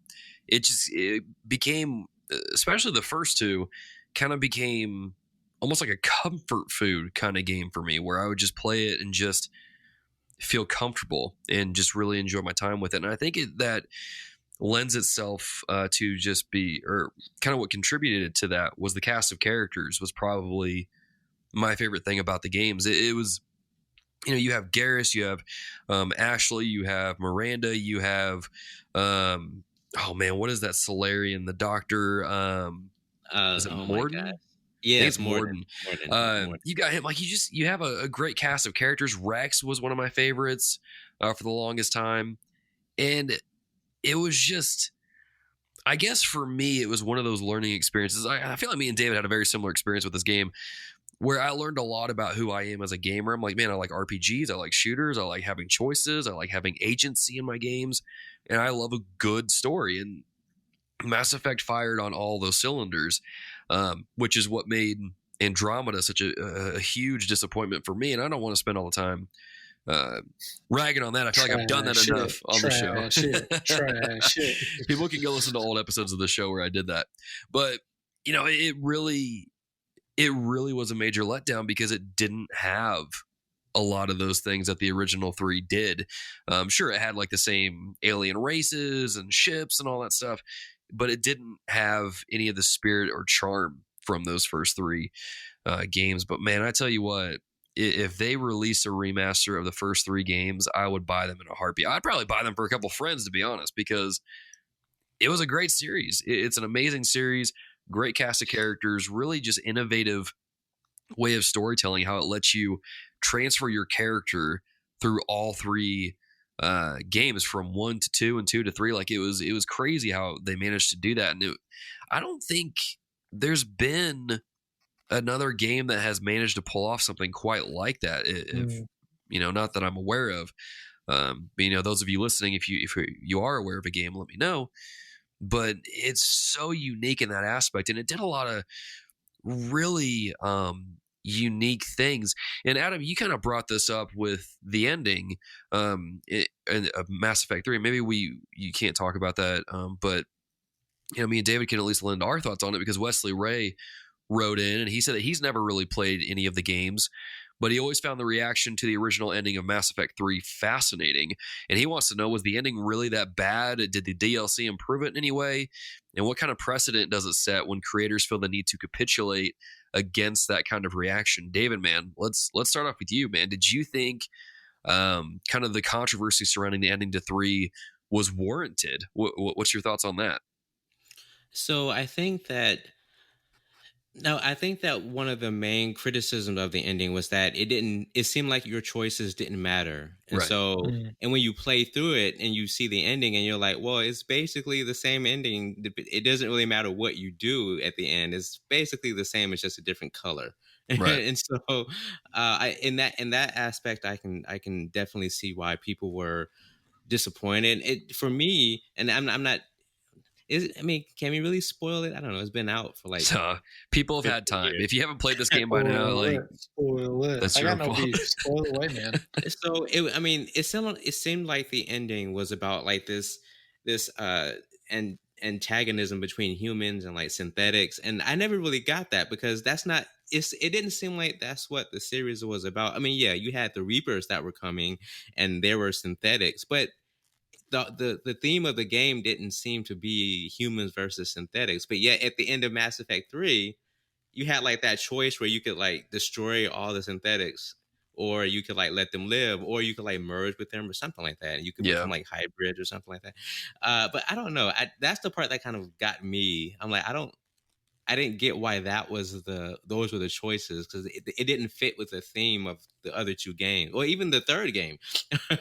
S2: it became, especially the first two, kind of became almost like a comfort food kind of game for me, where I would just play it and just feel comfortable and just really enjoy my time with it. And I think that lends itself to just be, or kind of what contributed to that was the cast of characters was probably my favorite thing about the games. It was, you have Garrus, you have Ashley, you have Miranda, you have, oh man, what is that Solarian, the doctor? Is it Morden?
S4: Yeah,
S2: it's Morden. You got him. Like you have a great cast of characters. Rex was one of my favorites for the longest time. And it was just, I guess for me, it was one of those learning experiences. I feel like me and David had a very similar experience with this game. where I learned a lot about who I am as a gamer. I'm like, man, I like RPGs, I like shooters, I like having choices, I like having agency in my games, and I love a good story. And Mass Effect fired on all those cylinders, which is what made Andromeda such a huge disappointment for me. And I don't want to spend all the time ragging on that. I feel like I've done that enough on the show.
S3: Trash it.
S2: People can go listen to old episodes of the show where I did that. But, you know, it really was a major letdown because it didn't have a lot of those things that the original 3 did. Sure, it had like the same alien races and ships and all that stuff, but it didn't have any of the spirit or charm from those first 3 games. But man, I tell you what, if they release a remaster of the first 3 games, I would buy them in a heartbeat. I'd probably buy them for a couple friends, to be honest, because it was a great series. It's an amazing series, great cast of characters, really just innovative way of storytelling, how it lets you transfer your character through all 3 games from 1 to 2 and 2 to 3. Like it was crazy how they managed to do that. And I don't think there's been another game that has managed to pull off something quite like that. If you know, not that I'm aware of. But, you know, those of you listening, if you are aware of a game, let me know. But it's so unique in that aspect, and it did a lot of really unique things. And Adam, you kind of brought this up with the ending in Mass Effect 3. Maybe you can't talk about that, but you know, me and David can at least lend our thoughts on it, because Wesley Ray wrote in and he said that he's never really played any of the games, but he always found the reaction to the original ending of Mass Effect 3 fascinating. And he wants to know, was the ending really that bad? Did the DLC improve it in any way? And what kind of precedent does it set when creators feel the need to capitulate against that kind of reaction? David, man, let's start off with you, man. Did you think kind of the controversy surrounding the ending to 3 was warranted? What's your thoughts on that?
S4: So I think that one of the main criticisms of the ending was that it seemed like your choices didn't matter. And
S2: Right.
S4: so, and when you play through it and you see the ending and you're like, well, it's basically the same ending. It doesn't really matter what you do at the end. It's basically the same. It's just a different color.
S2: Right.
S4: And so, in that aspect, I can definitely see why people were disappointed. For me, and I'm not. Can we really spoil it? I don't know. It's been out for like
S2: people have had time.
S4: years.
S2: If you haven't played this game by now, like
S3: spoil it.
S2: that's
S3: I
S2: your
S3: got no
S2: fault.
S3: beef. Spoil away, man.
S4: So it seemed like the ending was about like this antagonism between humans and like synthetics, and I never really got that, because it didn't seem like that's what the series was about. I mean, yeah, you had the Reapers that were coming, and there were synthetics, but the theme of the game didn't seem to be humans versus synthetics. But yet at the end of Mass Effect 3, you had like that choice where you could like destroy all the synthetics, or you could like let them live, or you could like merge with them or something like that. And you could become like hybrids or something like that. But I don't know. That's the part that kind of got me. I'm like, I didn't get why those were the choices, because it didn't fit with the theme of the other 2 games, or even the 3rd game.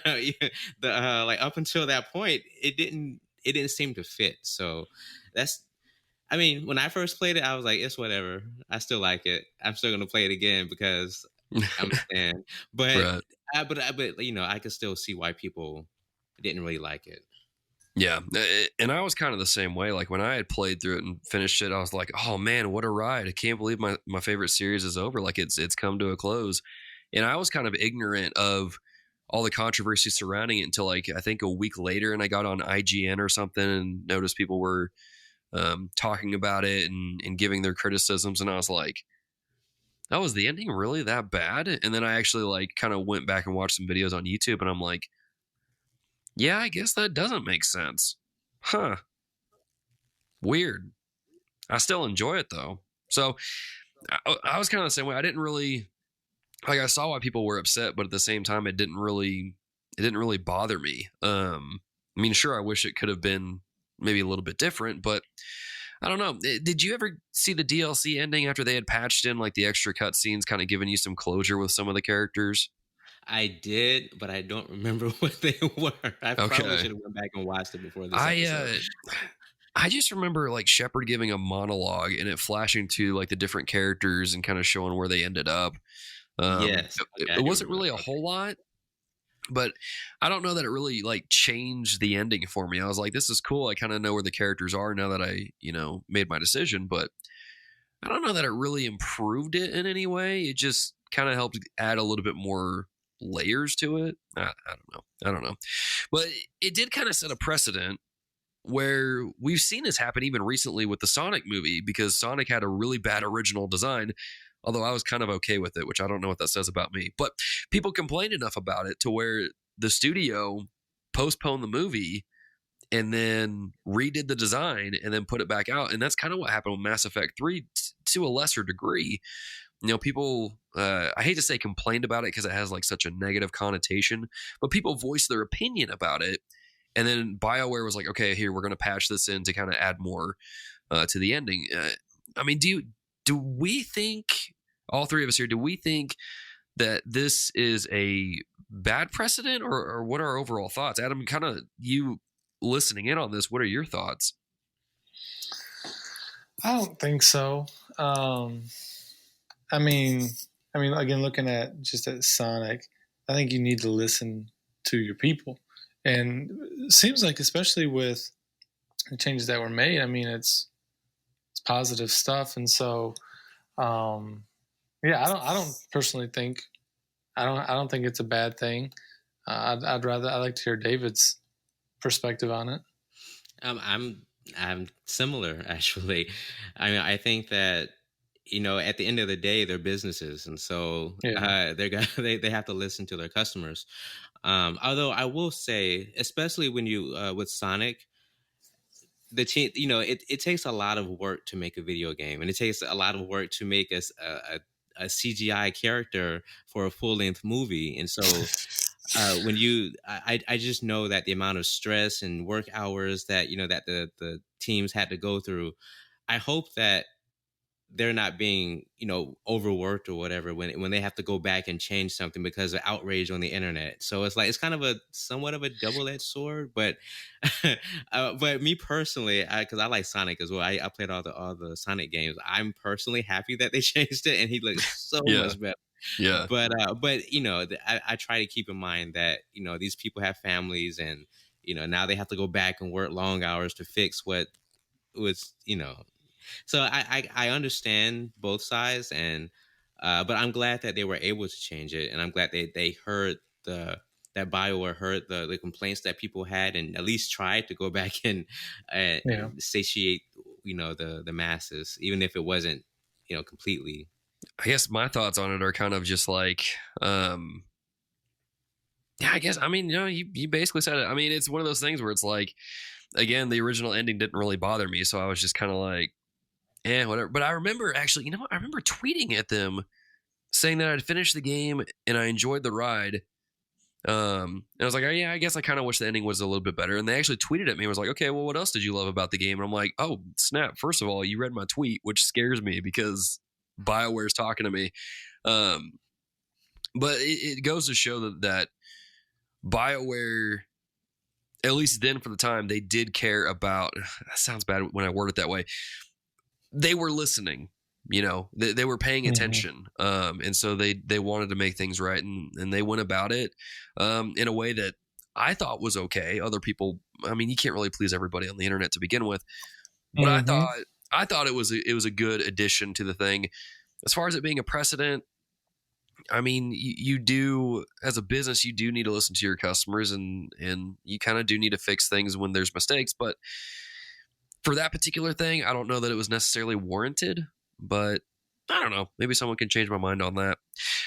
S4: Like up until that point, it didn't seem to fit. So when I first played it, I was like, it's whatever. I still like it. I'm still gonna play it again because I'm a fan. But right. but you know, I could still see why people didn't really like it.
S2: Yeah, and I was kind of the same way. Like when I had played through it and finished it, I was like, "Oh man, what a ride! I can't believe my favorite series is over. Like it's come to a close." And I was kind of ignorant of all the controversy surrounding it until like I think a week later, and I got on IGN or something and noticed people were talking about it and giving their criticisms, and I was like, "Oh, was the ending really that bad?" And then I actually like kind of went back and watched some videos on YouTube, and I'm like, yeah, I guess that doesn't make sense. Huh. Weird. I still enjoy it though. So I was kind of the same way. I didn't really I saw why people were upset, but at the same time it didn't really bother me. I mean, sure, I wish it could have been maybe a little bit different, but I don't know. Did you ever see the DLC ending after they had patched in like the extra cutscenes, kind of giving you some closure with some of the characters?
S4: I did, but I don't remember what they were. I probably should have went back and watched it before this episode.
S2: I just remember like Shepard giving a monologue and it flashing to like the different characters and kind of showing where they ended up.
S4: Yes.
S2: It,
S4: Okay, I
S2: it
S4: do
S2: wasn't
S4: remember
S2: really a
S4: that. Okay.
S2: whole lot, but I don't know that it really like changed the ending for me. I was like, this is cool. I kind of know where the characters are now that I, made my decision, but I don't know that it really improved it in any way. It just kind of helped add a little bit more layers to it. I don't know. I don't know. But it did kind of set a precedent where we've seen this happen even recently with the Sonic movie, because Sonic had a really bad original design, although I was kind of okay with it, which I don't know what that says about me. But people complained enough about it to where the studio postponed the movie and then redid the design and then put it back out. And that's kind of what happened with Mass Effect 3 to a lesser degree. People, I hate to say complained about it because it has like such a negative connotation, but people voiced their opinion about it. And then BioWare was like, okay, here, we're going to patch this in to kind of add more to the ending. I mean, do we think, all three of us here, do we think that this is a bad precedent, or what are our overall thoughts? Adam, kind of you listening in on this, what are your thoughts?
S3: I don't think so. I mean, again, looking at Sonic, I think you need to listen to your people, and it seems like, especially with the changes that were made, I mean, it's positive stuff, and so, yeah, I don't personally think, I don't think it's a bad thing. I'd like to hear David's perspective on it.
S4: I'm similar, actually. I mean, I think that, at the end of the day, they're businesses, and so they have to listen to their customers. Although I will say, especially when you with Sonic, the team, it takes a lot of work to make a video game, and it takes a lot of work to make a CGI character for a full length movie, and so. When I just know that the amount of stress and work hours that that the teams had to go through. I hope that they're not being overworked or whatever when they have to go back and change something because of outrage on the internet. So it's kind of a somewhat of a double-edged sword, but but me personally, because I like Sonic as well, I played all the Sonic games. I'm personally happy that they changed it and he looks so much better.
S2: Yeah.
S4: But I try to keep in mind that these people have families, and now they have to go back and work long hours to fix what was. So I understand both sides, and but I'm glad that they were able to change it, and I'm glad they heard that BioWare heard the complaints that people had, and at least tried to go back and satiate the masses, even if it wasn't completely.
S2: I guess my thoughts on it are kind of just like, yeah, I guess, I mean, you basically said it. I mean, it's one of those things where it's like, again, the original ending didn't really bother me. So I was just kind of like, whatever. But I remember actually, I remember tweeting at them saying that I'd finished the game and I enjoyed the ride. And I was like, oh yeah, I guess I kind of wish the ending was a little bit better. And they actually tweeted at me and was like, okay, well, what else did you love about the game? And I'm like, oh, snap. First of all, you read my tweet, which scares me because BioWare's talking to me. But it goes to show that BioWare, at least then for the time, they did care about, that sounds bad when I word it that way, they were listening, they were paying attention. And so they wanted to make things right, and they went about it in a way that I thought was okay. Other people, I mean, you can't really please everybody on the internet to begin with, but I thought it was a good addition to the thing. As far as it being a precedent, I mean, you do, as a business, you do need to listen to your customers, and you kind of do need to fix things when there's mistakes. But for that particular thing, I don't know that it was necessarily warranted, but I don't know. Maybe someone can change my mind on that.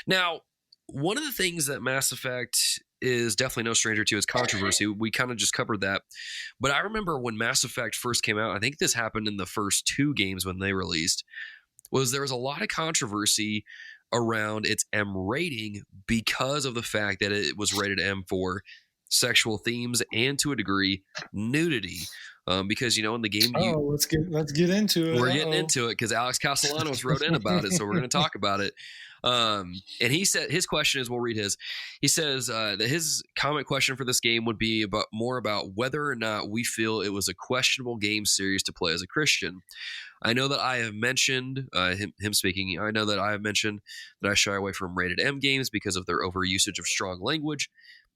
S2: Now, one of the things that Mass Effect is definitely no stranger to is controversy. We kind of just covered that. But I remember when Mass Effect first came out, I think this happened in the first two games when they released, there was a lot of controversy around its M rating because of the fact that it was rated M for sexual themes and, to a degree, nudity. because in the game
S3: let's get into it.
S2: we're getting into it because Alex Castellanos wrote in about it, so we're going to talk about it. And he said his question is, we'll read his. He says that his comment question for this game would be more about whether or not we feel it was a questionable game series to play as a Christian. I know that I have mentioned him speaking. I know that I have mentioned that I shy away from rated M games because of their overusage of strong language.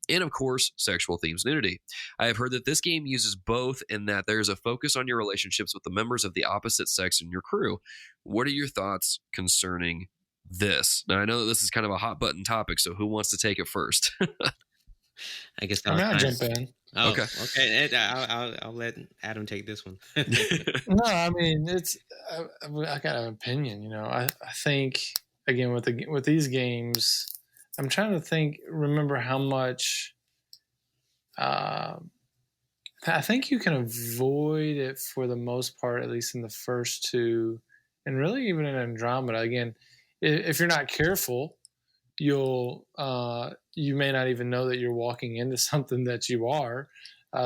S2: And of course, sexual themes, nudity. I have heard that this game uses both and that there's a focus on your relationships with the members of the opposite sex in your crew. What are your thoughts concerning this? Now, I know that this is kind of a hot button topic, so who wants to take it first?
S4: I guess
S3: I'll jump in.
S4: Oh,
S2: Okay.
S4: Okay. I'll let Adam take this one.
S3: No, I mean I got an opinion. I think again with these games, I'm trying to remember how much. I think you can avoid it for the most part, at least in the first two, and really even in Andromeda. Again, if you're not careful, you may not even know that you're walking into something that you are,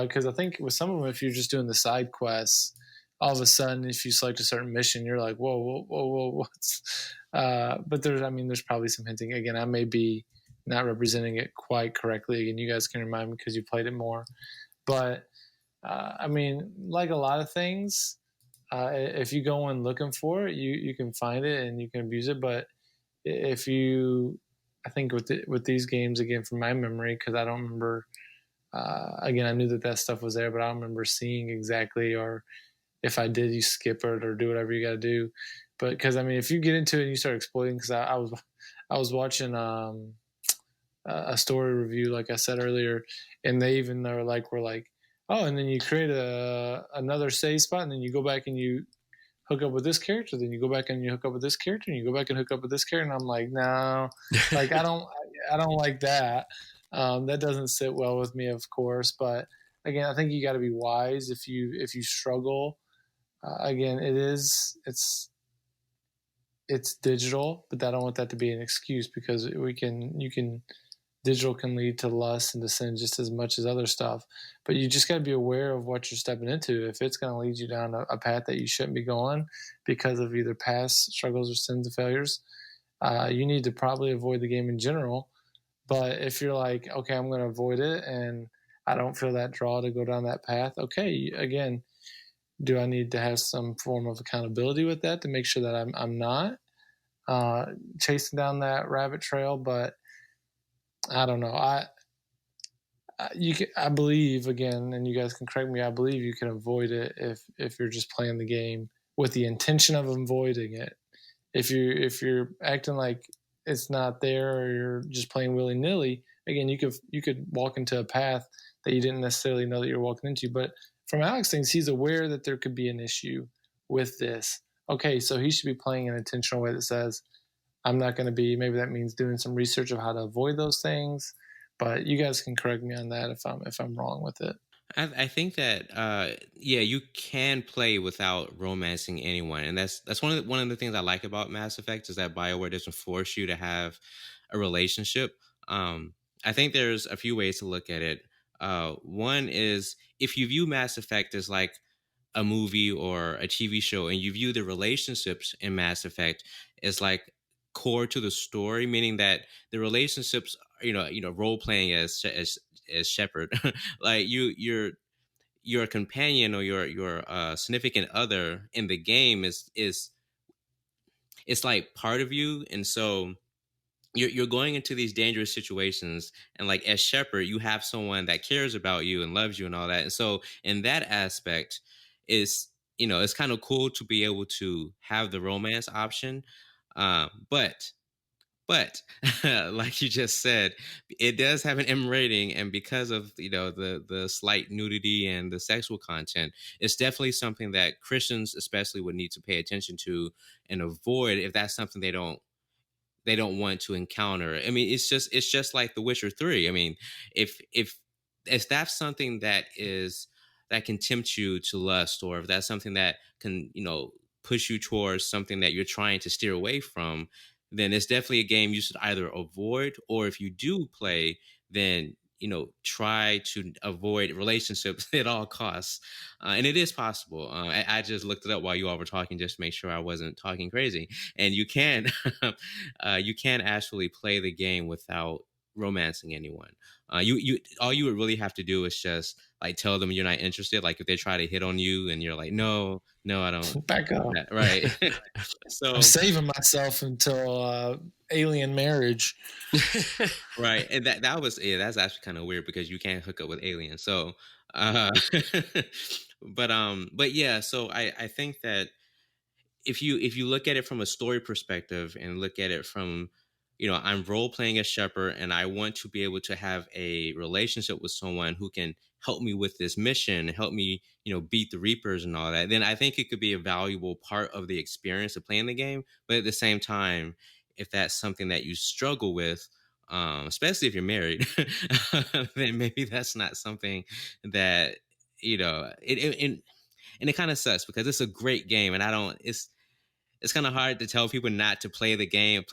S3: because I think with some of them, if you're just doing the side quests, all of a sudden, if you select a certain mission, you're like, whoa, what's? But there's probably some hinting. Again, I may be not representing it quite correctly. Again, you guys can remind me because you played it more. But like a lot of things, if you go in looking for it, you can find it and you can abuse it. But I think with these games, again, from my memory, because I don't remember. Again, I knew that stuff was there, but I don't remember seeing exactly, or if I did, you skip it or do whatever you got to do. But because if you get into it and you start exploiting, because I was watching a story review, like I said earlier, and they even were like, oh, and then you create another save spot, and then you go back and you hook up with this character, then you go back and you hook up with this character, and you go back and hook up with this character, and I'm like, no, like I don't like that. That doesn't sit well with me, of course. But again, I think you got to be wise if you struggle. Again, it's digital, but I don't want that to be an excuse, because digital can lead to lust and to sin just as much as other stuff. But you just got to be aware of what you're stepping into. If it's going to lead you down a path that you shouldn't be going because of either past struggles or sins and failures, you need to probably avoid the game in general. But if you're like, okay, I'm going to avoid it and I don't feel that draw to go down that path, okay, again, do I need to have some form of accountability with that to make sure that I'm not chasing down that rabbit trail? But I don't know. I believe, again, and you guys can correct me, I believe you can avoid it if you're just playing the game with the intention of avoiding it. If you're acting like it's not there, or you're just playing willy-nilly, again, you could walk into a path that you didn't necessarily know that you're walking into. But from Alex things, he's aware that there could be an issue with this. Okay, so he should be playing in an intentional way that says, I'm not going to be, maybe that means doing some research of how to avoid those things. But you guys can correct me on that if I'm wrong with it.
S4: I think that you can play without romancing anyone, and that's one of the things I like about Mass Effect is that BioWare doesn't force you to have a relationship. I think there's a few ways to look at it. One is, if you view Mass Effect as like a movie or a TV show, and you view the relationships in Mass Effect as like core to the story, meaning that the relationships, role playing as Shepard, like your companion or your significant other in the game is it's like part of you, and so you're going into these dangerous situations, and like as Shepard, you have someone that cares about you and loves you and all that, and so in that aspect, it's kind of cool to be able to have the romance option, but like you just said, it does have an M rating, and because of the slight nudity and the sexual content, it's definitely something that Christians especially would need to pay attention to and avoid if that's something they don't want to encounter. I mean, it's just like The Witcher 3. I mean, if that's something that can tempt you to lust, or if that's something that can push you towards something that you're trying to steer away from, then it's definitely a game you should either avoid, or if you do play, then try to avoid relationships at all costs. And it is possible. I just looked it up while you all were talking just to make sure I wasn't talking crazy. And you can, you can actually play the game without romancing anyone. You all you would really have to do is just like tell them you're not interested. Like if they try to hit on you and you're like, no, I don't.
S3: Back up.
S4: Right. So
S3: I'm saving myself until alien marriage.
S4: right, and that's actually kind of weird because you can't hook up with aliens. So, but yeah. So I think that if you look at it from a story perspective and look at it from, I'm role playing a shepherd and I want to be able to have a relationship with someone who can help me with this mission, help me, beat the Reapers and all that, then I think it could be a valuable part of the experience of playing the game. But at the same time, if that's something that you struggle with, especially if you're married, then maybe that's not something that, and it kind of sucks because it's a great game and it's kind of hard to tell people not to play a game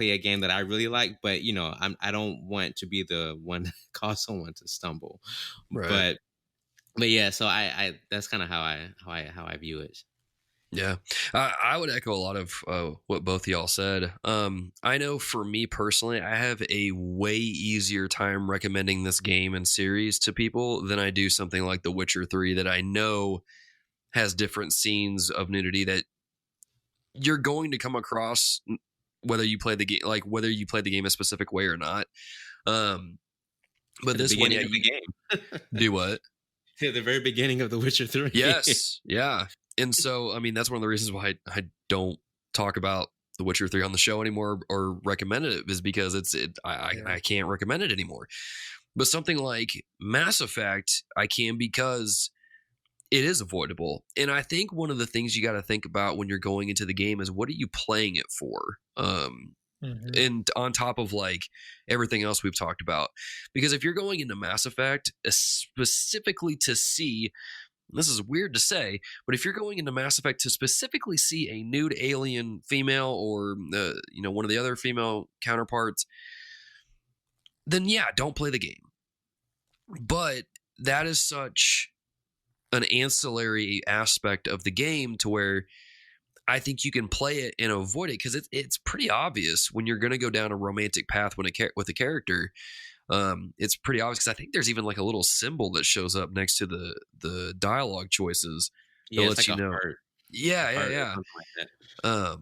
S4: that I really like, but I don't want to be the one that cause someone to stumble.
S2: Right.
S4: But yeah, so I that's kind of how I view it.
S2: Yeah, I would echo a lot of what both of y'all said. I know for me personally, I have a way easier time recommending this game and series to people than I do something like The Witcher 3 that I know has different scenes of nudity that you're going to come across whether you play the game a specific way or not. But this one, yeah,
S4: of the game.
S2: Do what?
S4: At the very beginning of The Witcher 3.
S2: Yes, yeah. And so, I mean, that's one of the reasons why I don't talk about The Witcher 3 on the show anymore or recommend it, is because I can't recommend it anymore. But something like Mass Effect, I can, because it is avoidable. And I think one of the things you got to think about when you're going into the game is, what are you playing it for? And on top of like everything else we've talked about, because if you're going into Mass Effect specifically to see, this is weird to say, but if you're going into Mass Effect to specifically see a nude alien female or one of the other female counterparts, then yeah, don't play the game. But that is such an ancillary aspect of the game to where I think you can play it and avoid it, because it's pretty obvious when you're going to go down a romantic path with a character. It's pretty obvious, because I think there's even like a little symbol that shows up next to the dialogue choices that lets
S4: like
S2: you know.
S4: Heart.
S2: Yeah. Like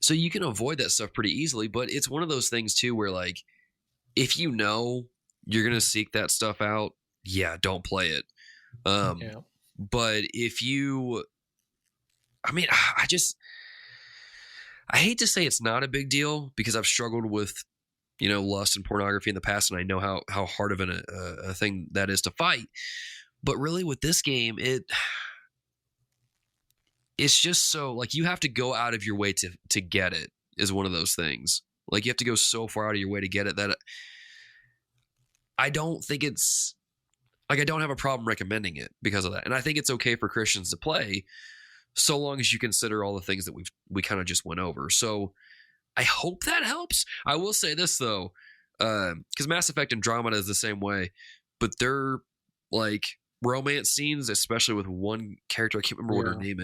S2: so you can avoid that stuff pretty easily, but it's one of those things too where, like, if you know you're going to seek that stuff out, yeah, don't play it. But if you, I mean, I hate to say it's not a big deal, because I've struggled with, lust and pornography in the past, and I know how hard of a thing that is to fight. But really with this game, it's just so, like, you have to go out of your way to get it, is one of those things. Like, you have to go so far out of your way to get it that I don't think it's, like, I don't have a problem recommending it because of that. And I think it's okay for Christians to play, so long as you consider all the things that we kind of just went over. So I hope that helps. I will say this though, because Mass Effect Andromeda is the same way, but they're like romance scenes, especially with one character, I can't remember what her name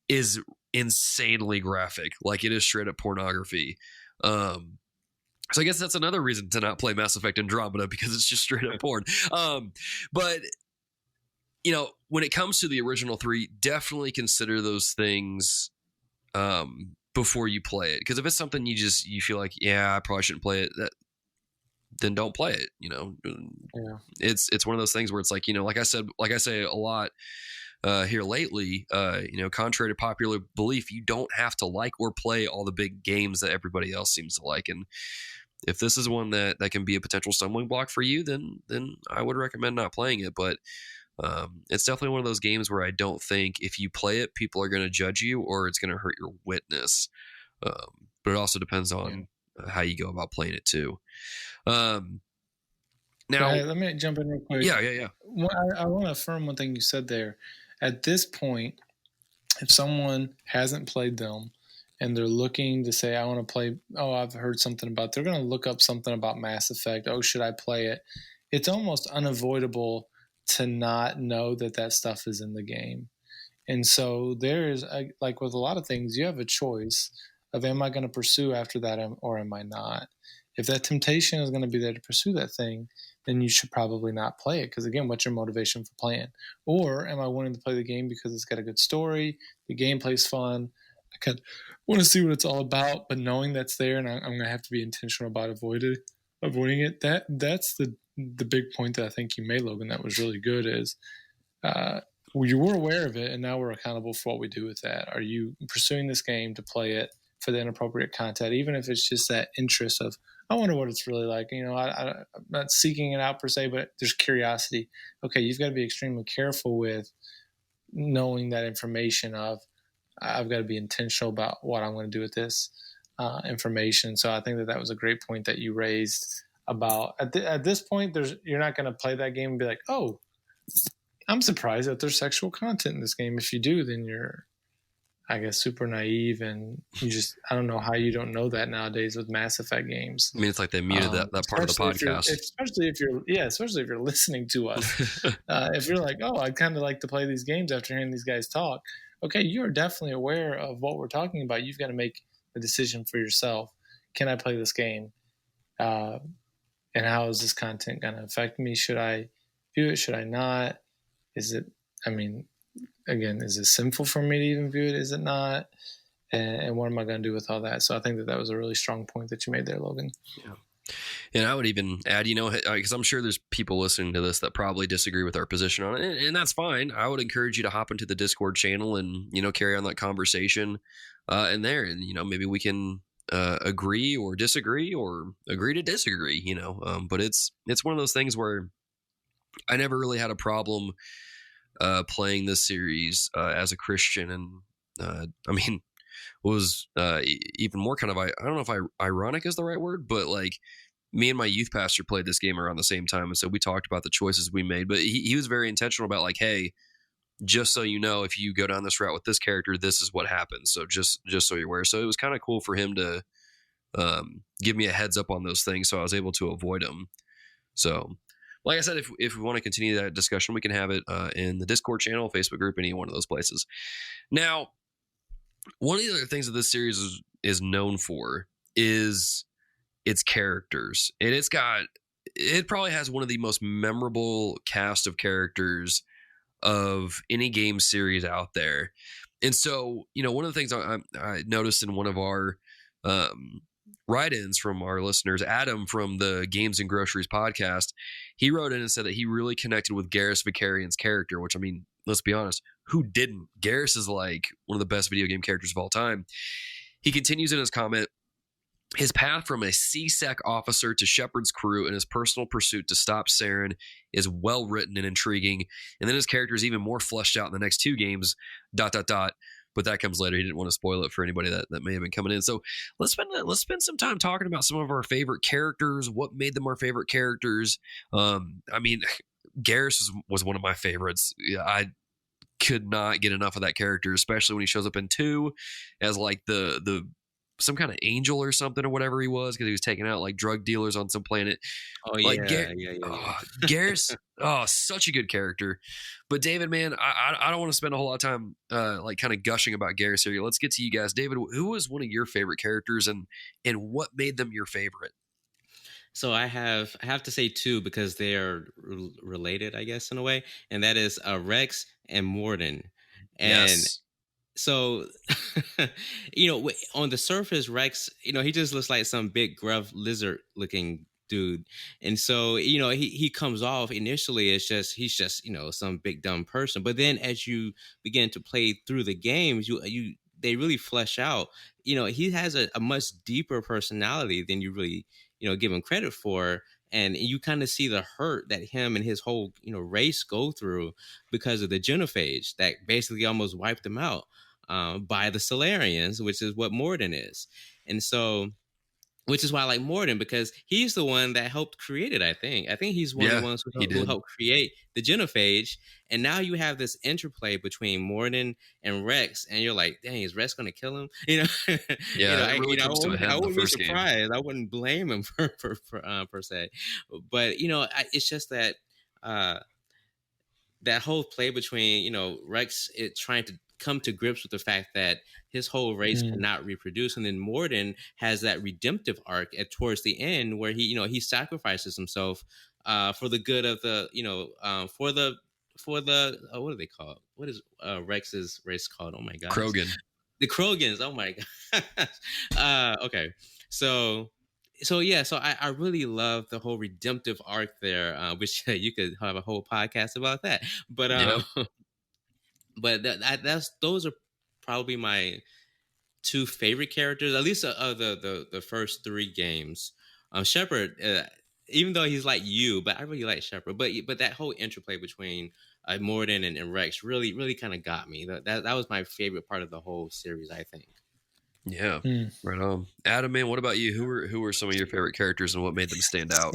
S2: is insanely graphic. Like, it is straight up pornography. So I guess that's another reason to not play Mass Effect Andromeda, because it's just straight up porn. But when it comes to the original 3, definitely consider those things before you play it. Because if it's something you feel like, yeah, I probably shouldn't play it, then don't play it. It's one of those things where it's like, like I say a lot here lately, contrary to popular belief, you don't have to like or play all the big games that everybody else seems to like. And if this is one that can be a potential stumbling block for you, then I would recommend not playing it. But it's definitely one of those games where I don't think if you play it, people are going to judge you, or it's going to hurt your witness. But it also depends on how you go about playing it too. Now,
S3: let me jump in real quick.
S2: Yeah.
S3: I want to affirm one thing you said there. At this point, if someone hasn't played them and they're looking to say, I want to play, I've heard something about, they're going to look up something about Mass Effect. Oh, should I play it? it's almost unavoidable to not know that stuff is in the game. And so there is, like with a lot of things, you have a choice of, am I going to pursue after that or am I not? If that temptation is going to be there to pursue that thing, then you should probably not play it. Because again, what's your motivation for playing? Or am I wanting to play the game because it's got a good story, the gameplay's fun, I kind of want to see what it's all about, but knowing that's there and I'm going to have to be intentional about avoiding it. That's the big point that I think you made, Logan, that was really good is you were aware of it, and now we're accountable for what we do with that. Are you pursuing this game to play it for the inappropriate content, even if it's just that interest of, I wonder what it's really like. You know, I'm not seeking it out per se, but there's curiosity. Okay, you've got to be extremely careful with knowing that information of, I've got to be intentional about what I'm going to do with this information. So I think that was a great point that you raised about at this point, you're not going to play that game and be like, oh, I'm surprised that there's sexual content in this game. If you do, then you're, I guess, super naive, and I don't know how you don't know that nowadays with Mass Effect games.
S2: I mean, it's like they muted that part of the podcast.
S3: Especially if you're listening to us. If you're like, oh, I'd kind of like to play these games after hearing these guys talk. Okay, you're definitely aware of what we're talking about. You've got to make a decision for yourself. Can I play this game? And how is this content going to affect me? Should I view it? Should I not? Is it sinful for me to even view it? Is it not? And what am I going to do with all that? So I think that was a really strong point that you made there, Logan.
S2: Yeah. And I would even add, because I'm sure there's people listening to this that probably disagree with our position on it, and that's fine. I would encourage you to hop into the Discord channel and, carry on that conversation in there. And, maybe we can agree or disagree or agree to disagree, but it's one of those things where I never really had a problem playing this series as a Christian, and was even more kind of, I don't know if ironic is the right word, but like me and my youth pastor played this game around the same time, and so we talked about the choices we made, but he was very intentional about like, hey, just so you know, if you go down this route with this character, this is what happens. So just so you're aware. So it was kind of cool for him to give me a heads up on those things, so I was able to avoid them. So like I said, if we want to continue that discussion, we can have it in the Discord channel, Facebook group, any one of those places. Now, one of the other things that this series is known for is its characters. And it probably has one of the most memorable cast of characters of any game series out there. And so, one of the things I noticed in one of our write-ins from our listeners, Adam from the Games and Groceries podcast, he wrote in and said that he really connected with Garrus Vicarian's character, which, let's be honest, who didn't? Garrus is like one of the best video game characters of all time. He continues in his comment, his path from a CSEC officer to Shepard's crew and his personal pursuit to stop Saren is well written and intriguing. And then his character is even more fleshed out in the next two games, ... But that comes later. He didn't want to spoil it for anybody that may have been coming in. So let's spend some time talking about some of our favorite characters, what made them our favorite characters. Garrus was one of my favorites. I could not get enough of that character, especially when he shows up in 2 as like the some kind of angel or something or whatever he was, because he was taking out like drug dealers on some planet.
S4: Oh yeah,
S2: like,
S4: yeah.
S2: Garrus, such a good character. But David, man, I don't want to spend a whole lot of time like kind of gushing about Garrus here. Let's get to you guys. David, who was one of your favorite characters, and what made them your favorite?
S4: So I have to say 2 because they are related, I guess, in a way, and that is Rex and Morden. And
S2: yes.
S4: So, on the surface, Rex, he just looks like some big, gruff, lizard-looking dude. And so, he comes off initially as he's just some big, dumb person. But then as you begin to play through the games, they really flesh out. He has a much deeper personality than you really, give him credit for. And you kind of see the hurt that him and his whole, race go through because of the genophage that basically almost wiped them out by the Solarians, which is what Morden is. And so which is why I like Morden, because he's the one that helped create it. I think he's one of the ones who helped create the genophage. And now you have this interplay between Morden and Rex, and you're like, dang, is Rex going to kill him?
S2: Yeah, I
S4: wouldn't be surprised. I wouldn't blame him per se. But it's just that that whole play between Rex trying to come to grips with the fact that his whole race cannot reproduce, and then Morden has that redemptive arc towards the end where he sacrifices himself for the good of the for the what do they call it? What is Rex's race called? Oh my god,
S2: Krogan.
S4: The Krogans. Oh my god. Okay, so I really love the whole redemptive arc there, which you could have a whole podcast about that. But but those are probably my two favorite characters, at least of the first three games. Shepard, even though he's like you, but I really like Shepard. But that whole interplay between Morden and Rex really kind of got me. That was my favorite part of the whole series, I think.
S2: Yeah, right on. Adam, man, what about you? Who were some of your favorite characters and what made them stand out?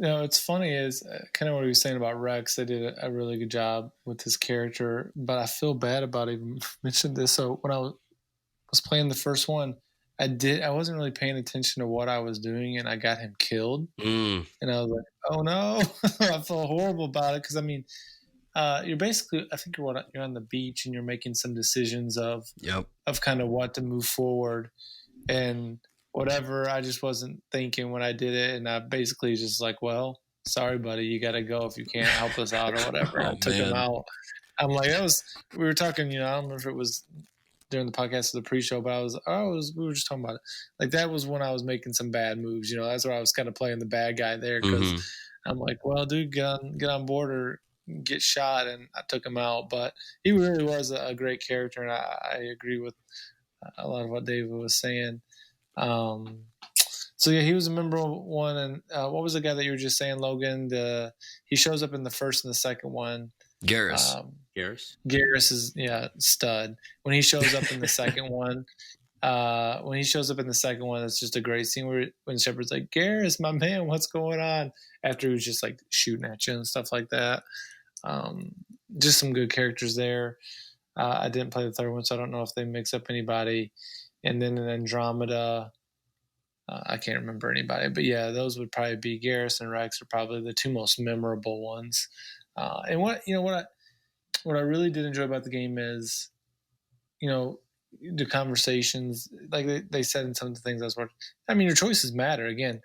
S3: It's funny is kind of what he was saying about Rex. They did a really good job with his character, but I feel bad about even mentioning this. So when I was playing the first one, I wasn't really paying attention to what I was doing, and I got him killed. And I was like, oh no, I felt horrible about it. Cause I mean, you're basically, I think you're on the beach and you're making some decisions of kind of what to move forward and whatever. I just wasn't thinking when I did it. And I basically just like, well, sorry, buddy, you got to go if you can't help us out or whatever. I took him out. I'm like, we were talking, I don't remember if it was during the podcast of the pre-show, but we were just talking about it. Like that was when I was making some bad moves. That's where I was kind of playing the bad guy there because I'm like, well, dude, get on board or get shot, and I took him out. But he really was a great character, and I agree with a lot of what David was saying. So yeah, he was a memorable one. And what was the guy that you were just saying, Logan? He shows up in the first and the second one.
S2: Garrus.
S3: Garrus is stud. When he shows up in the second one, it's just a great scene when Shepard's like, Garrus, my man, what's going on? After he was just like shooting at you and stuff like that. Just some good characters there. I didn't play the third one, so I don't know if they mix up anybody. And then in Andromeda, I can't remember anybody. But yeah, those would probably be Garrus and Rex are probably the two most memorable ones. And what I really did enjoy about the game is, the conversations, like they said in some of the things I was watching. I mean, your choices matter. Again,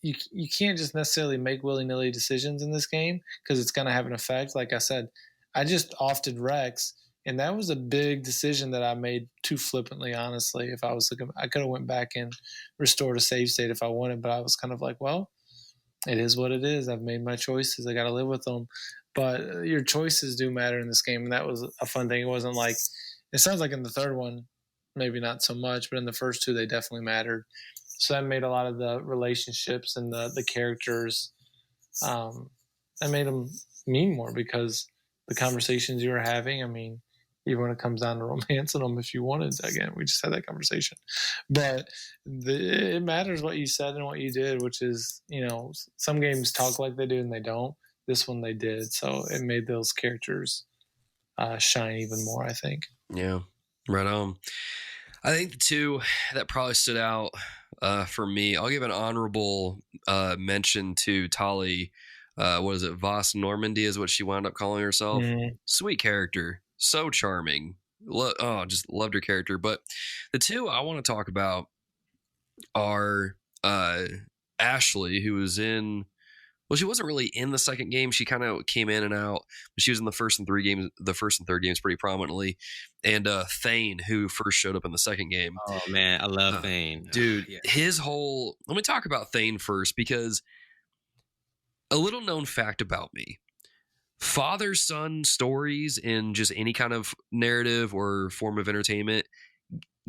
S3: you can't just necessarily make willy-nilly decisions in this game because it's going to have an effect. Like I said, I just opted Rex, and that was a big decision that I made too flippantly, honestly. If I was looking, I could have went back and restored a save state if I wanted, but I was kind of like, well, it is what it is. I've made my choices. I got to live with them. But your choices do matter in this game, and that was a fun thing. It wasn't like, it sounds like in the third one, maybe not so much, but in the first two, they definitely mattered. So that made a lot of the relationships and the characters, that made them mean more because the conversations you were having, I mean, even when it comes down to romancing them, if you wanted, again, we just had that conversation. But it matters what you said and what you did, which is, some games talk like they do and they don't. This one they did. So it made those characters shine even more, I think.
S2: Yeah, right on. I think the two that probably stood out for me, I'll give an honorable mention to Tali. What is it? Voss Normandy is what she wound up calling herself. Sweet character. So charming. Just loved her character. But the two I want to talk about are Ashley, who was in... Well, she wasn't really in the second game. She kind of came in and out, but she was in the first and third games pretty prominently. And Thane, who first showed up in the second game.
S4: Oh man, I love Thane,
S2: dude. His whole. Let me talk about Thane first, because a little known fact about me: father-son stories in just any kind of narrative or form of entertainment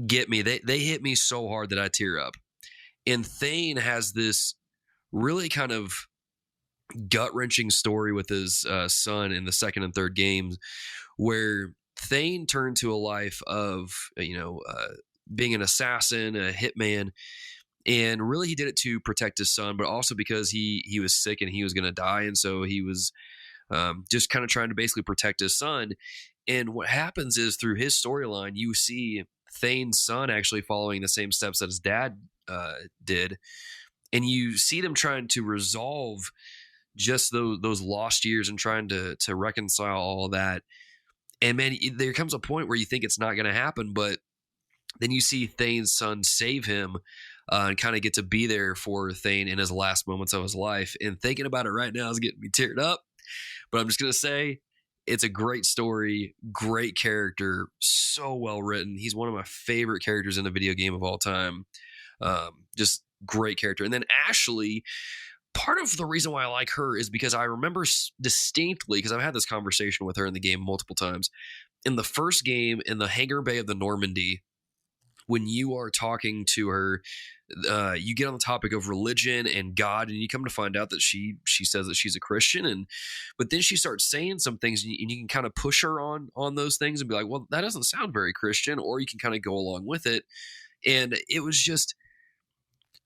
S2: get me. They hit me so hard that I tear up. And Thane has this really kind of gut-wrenching story with his son in the second and third games, where Thane turned to a life of being an assassin, a hitman. And really, he did it to protect his son, but also because he was sick and he was going to die. And so he was just kind of trying to basically protect his son. And what happens is through his storyline, you see Thane's son actually following the same steps that his dad did. And you see them trying to resolve just those lost years and trying to reconcile all that. And man, there comes a point where you think it's not going to happen, but then you see Thane's son save him and kind of get to be there for Thane in his last moments of his life. And thinking about it right now is getting me teared up. But I'm just going to say it's a great story, great character, so well written. He's one of my favorite characters in a video game of all time. Just great character. And then Ashley, part of the reason why I like her is because I remember distinctly, because I've had this conversation with her in the game multiple times. In the first game, in the hangar bay of the Normandy, when you are talking to her, you get on the topic of religion and God, and you come to find out that she says that she's a Christian, but then she starts saying some things, and you can kind of push her on those things and be like, well, that doesn't sound very Christian, or you can kind of go along with it. And it was just,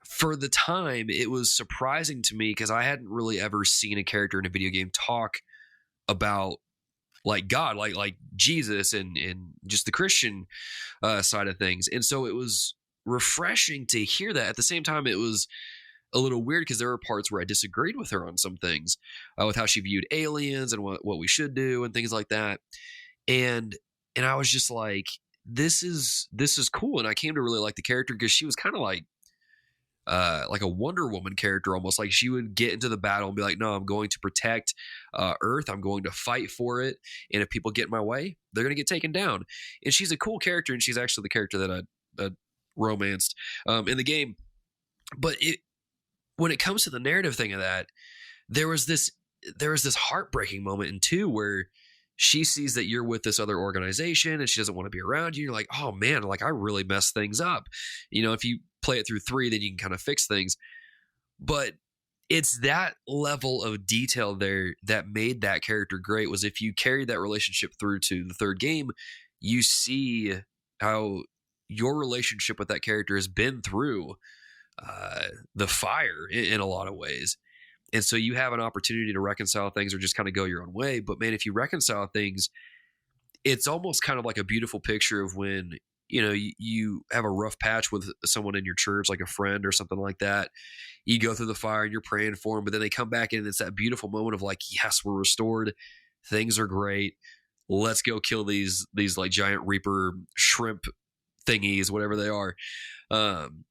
S2: for the time, it was surprising to me because I hadn't really ever seen a character in a video game talk about like God, like Jesus and just the Christian side of things. And so it was refreshing to hear that. At the same time, it was a little weird because there were parts where I disagreed with her on some things, with how she viewed aliens and what we should do and things like that. And I was just like, this is cool. And I came to really like the character because she was kind of like a Wonder Woman character, almost. Like she would get into the battle and be like, no, I'm going to protect Earth. I'm going to fight for it. And if people get in my way, they're going to get taken down. And she's a cool character. And she's actually the character that I romanced in the game. But when it comes to the narrative thing of that, there was this heartbreaking moment in 2 where she sees that you're with this other organization and she doesn't want to be around you. You're like, oh man, like I really messed things up. If you play it through 3, then you can kind of fix things. But it's that level of detail there that made that character great. Was if you carried that relationship through to the 3rd game, you see how your relationship with that character has been through the fire in a lot of ways. And so you have an opportunity to reconcile things or just kind of go your own way. But man, if you reconcile things, it's almost kind of like a beautiful picture of when, you have a rough patch with someone in your church, like a friend or something like that. You go through the fire and you're praying for them, but then they come back in and it's that beautiful moment of like, yes, we're restored. Things are great. Let's go kill these like giant reaper shrimp thingies, whatever they are. And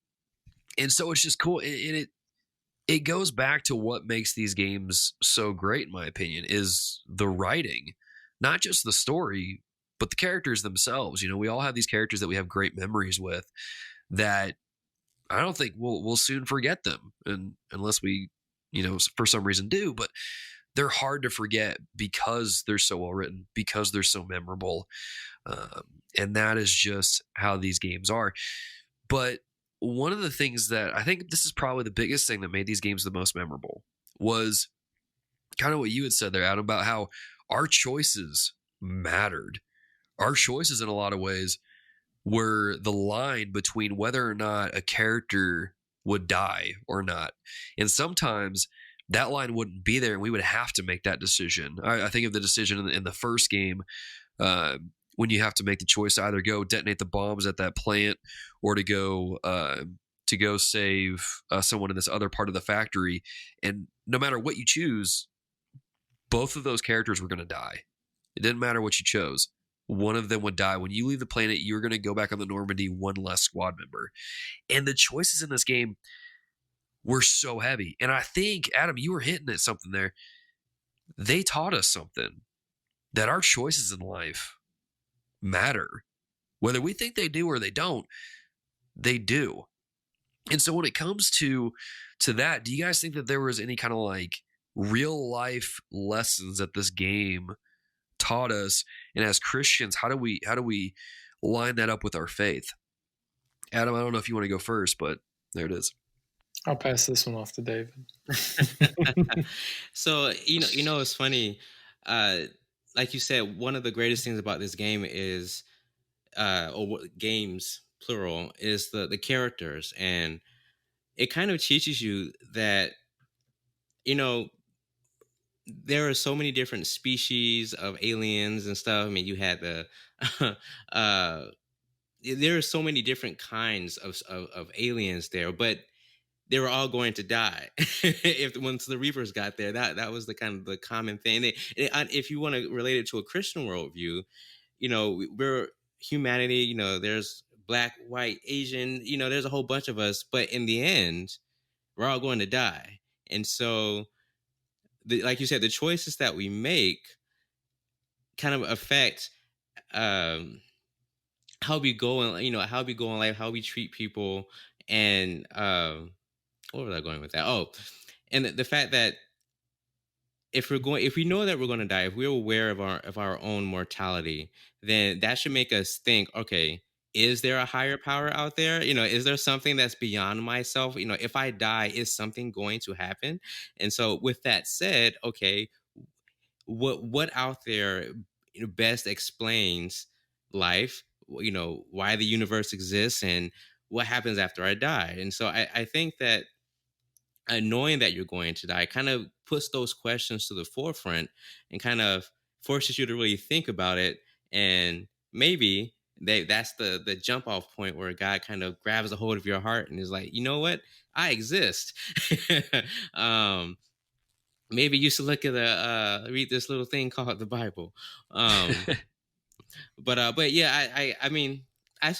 S2: so it's just cool. And it goes back to what makes these games so great, in my opinion, is the writing, not just the story, but the characters themselves. We all have these characters that we have great memories with that I don't think we'll soon forget them, and unless we, for some reason do, but they're hard to forget because they're so well written, because they're so memorable. And that is just how these games are. But one of the things that I think this is probably the biggest thing that made these games the most memorable was kind of what you had said there, Adam, about how our choices mattered. Our choices in a lot of ways were the line between whether or not a character would die or not. And sometimes that line wouldn't be there and we would have to make that decision. I think of the decision in the first game when you have to make the choice to either go detonate the bombs at that plant or to go save someone in this other part of the factory. And no matter what you choose, both of those characters were going to die. It didn't matter what you chose. One of them would die. When you leave the planet, you're going to go back on the Normandy, one less squad member. And the choices in this game were so heavy. And I think, Adam, you were hitting at something there. They taught us something, that our choices in life matter. Whether we think they do or they don't, they do. And so when it comes to that, do you guys think that there was any kind of like real life lessons that this game taught us? And as Christians, how do we line that up with our faith? Adam, I don't know if you want to go first, but there it is.
S3: I'll pass this one off to David.
S4: So, it's funny. Like you said, one of the greatest things about this game is, games plural, is the characters. And it kind of teaches you that, you know, there are so many different species of aliens and stuff. I mean, you had the uh there are so many different kinds of aliens there, but they were all going to die if once the Reapers got there. That was the kind of the common thing. If you want to relate it to a Christian worldview, you know, we're humanity. You know, there's black, white, Asian. You know, there's a whole bunch of us, but in the end, we're all going to die. And so, like you said, the choices that we make kind of affect how we go and how we go in life, how we treat people, and what was I going with that? Oh, and the fact that if we know that we're going to die, if we're aware of our own mortality, then that should make us think, okay, is there a higher power out there? You know, is there something that's beyond myself? You know, if I die, is something going to happen? And so with that said, okay, what out there best explains life, you know, why the universe exists and what happens after I die? And so I think that knowing that you're going to die kind of puts those questions to the forefront and kind of forces you to really think about it. And maybe that's the jump off point where God kind of grabs a hold of your heart and is like, you know what, I exist. Maybe you should look at read this little thing called the Bible. But yeah, I mean, I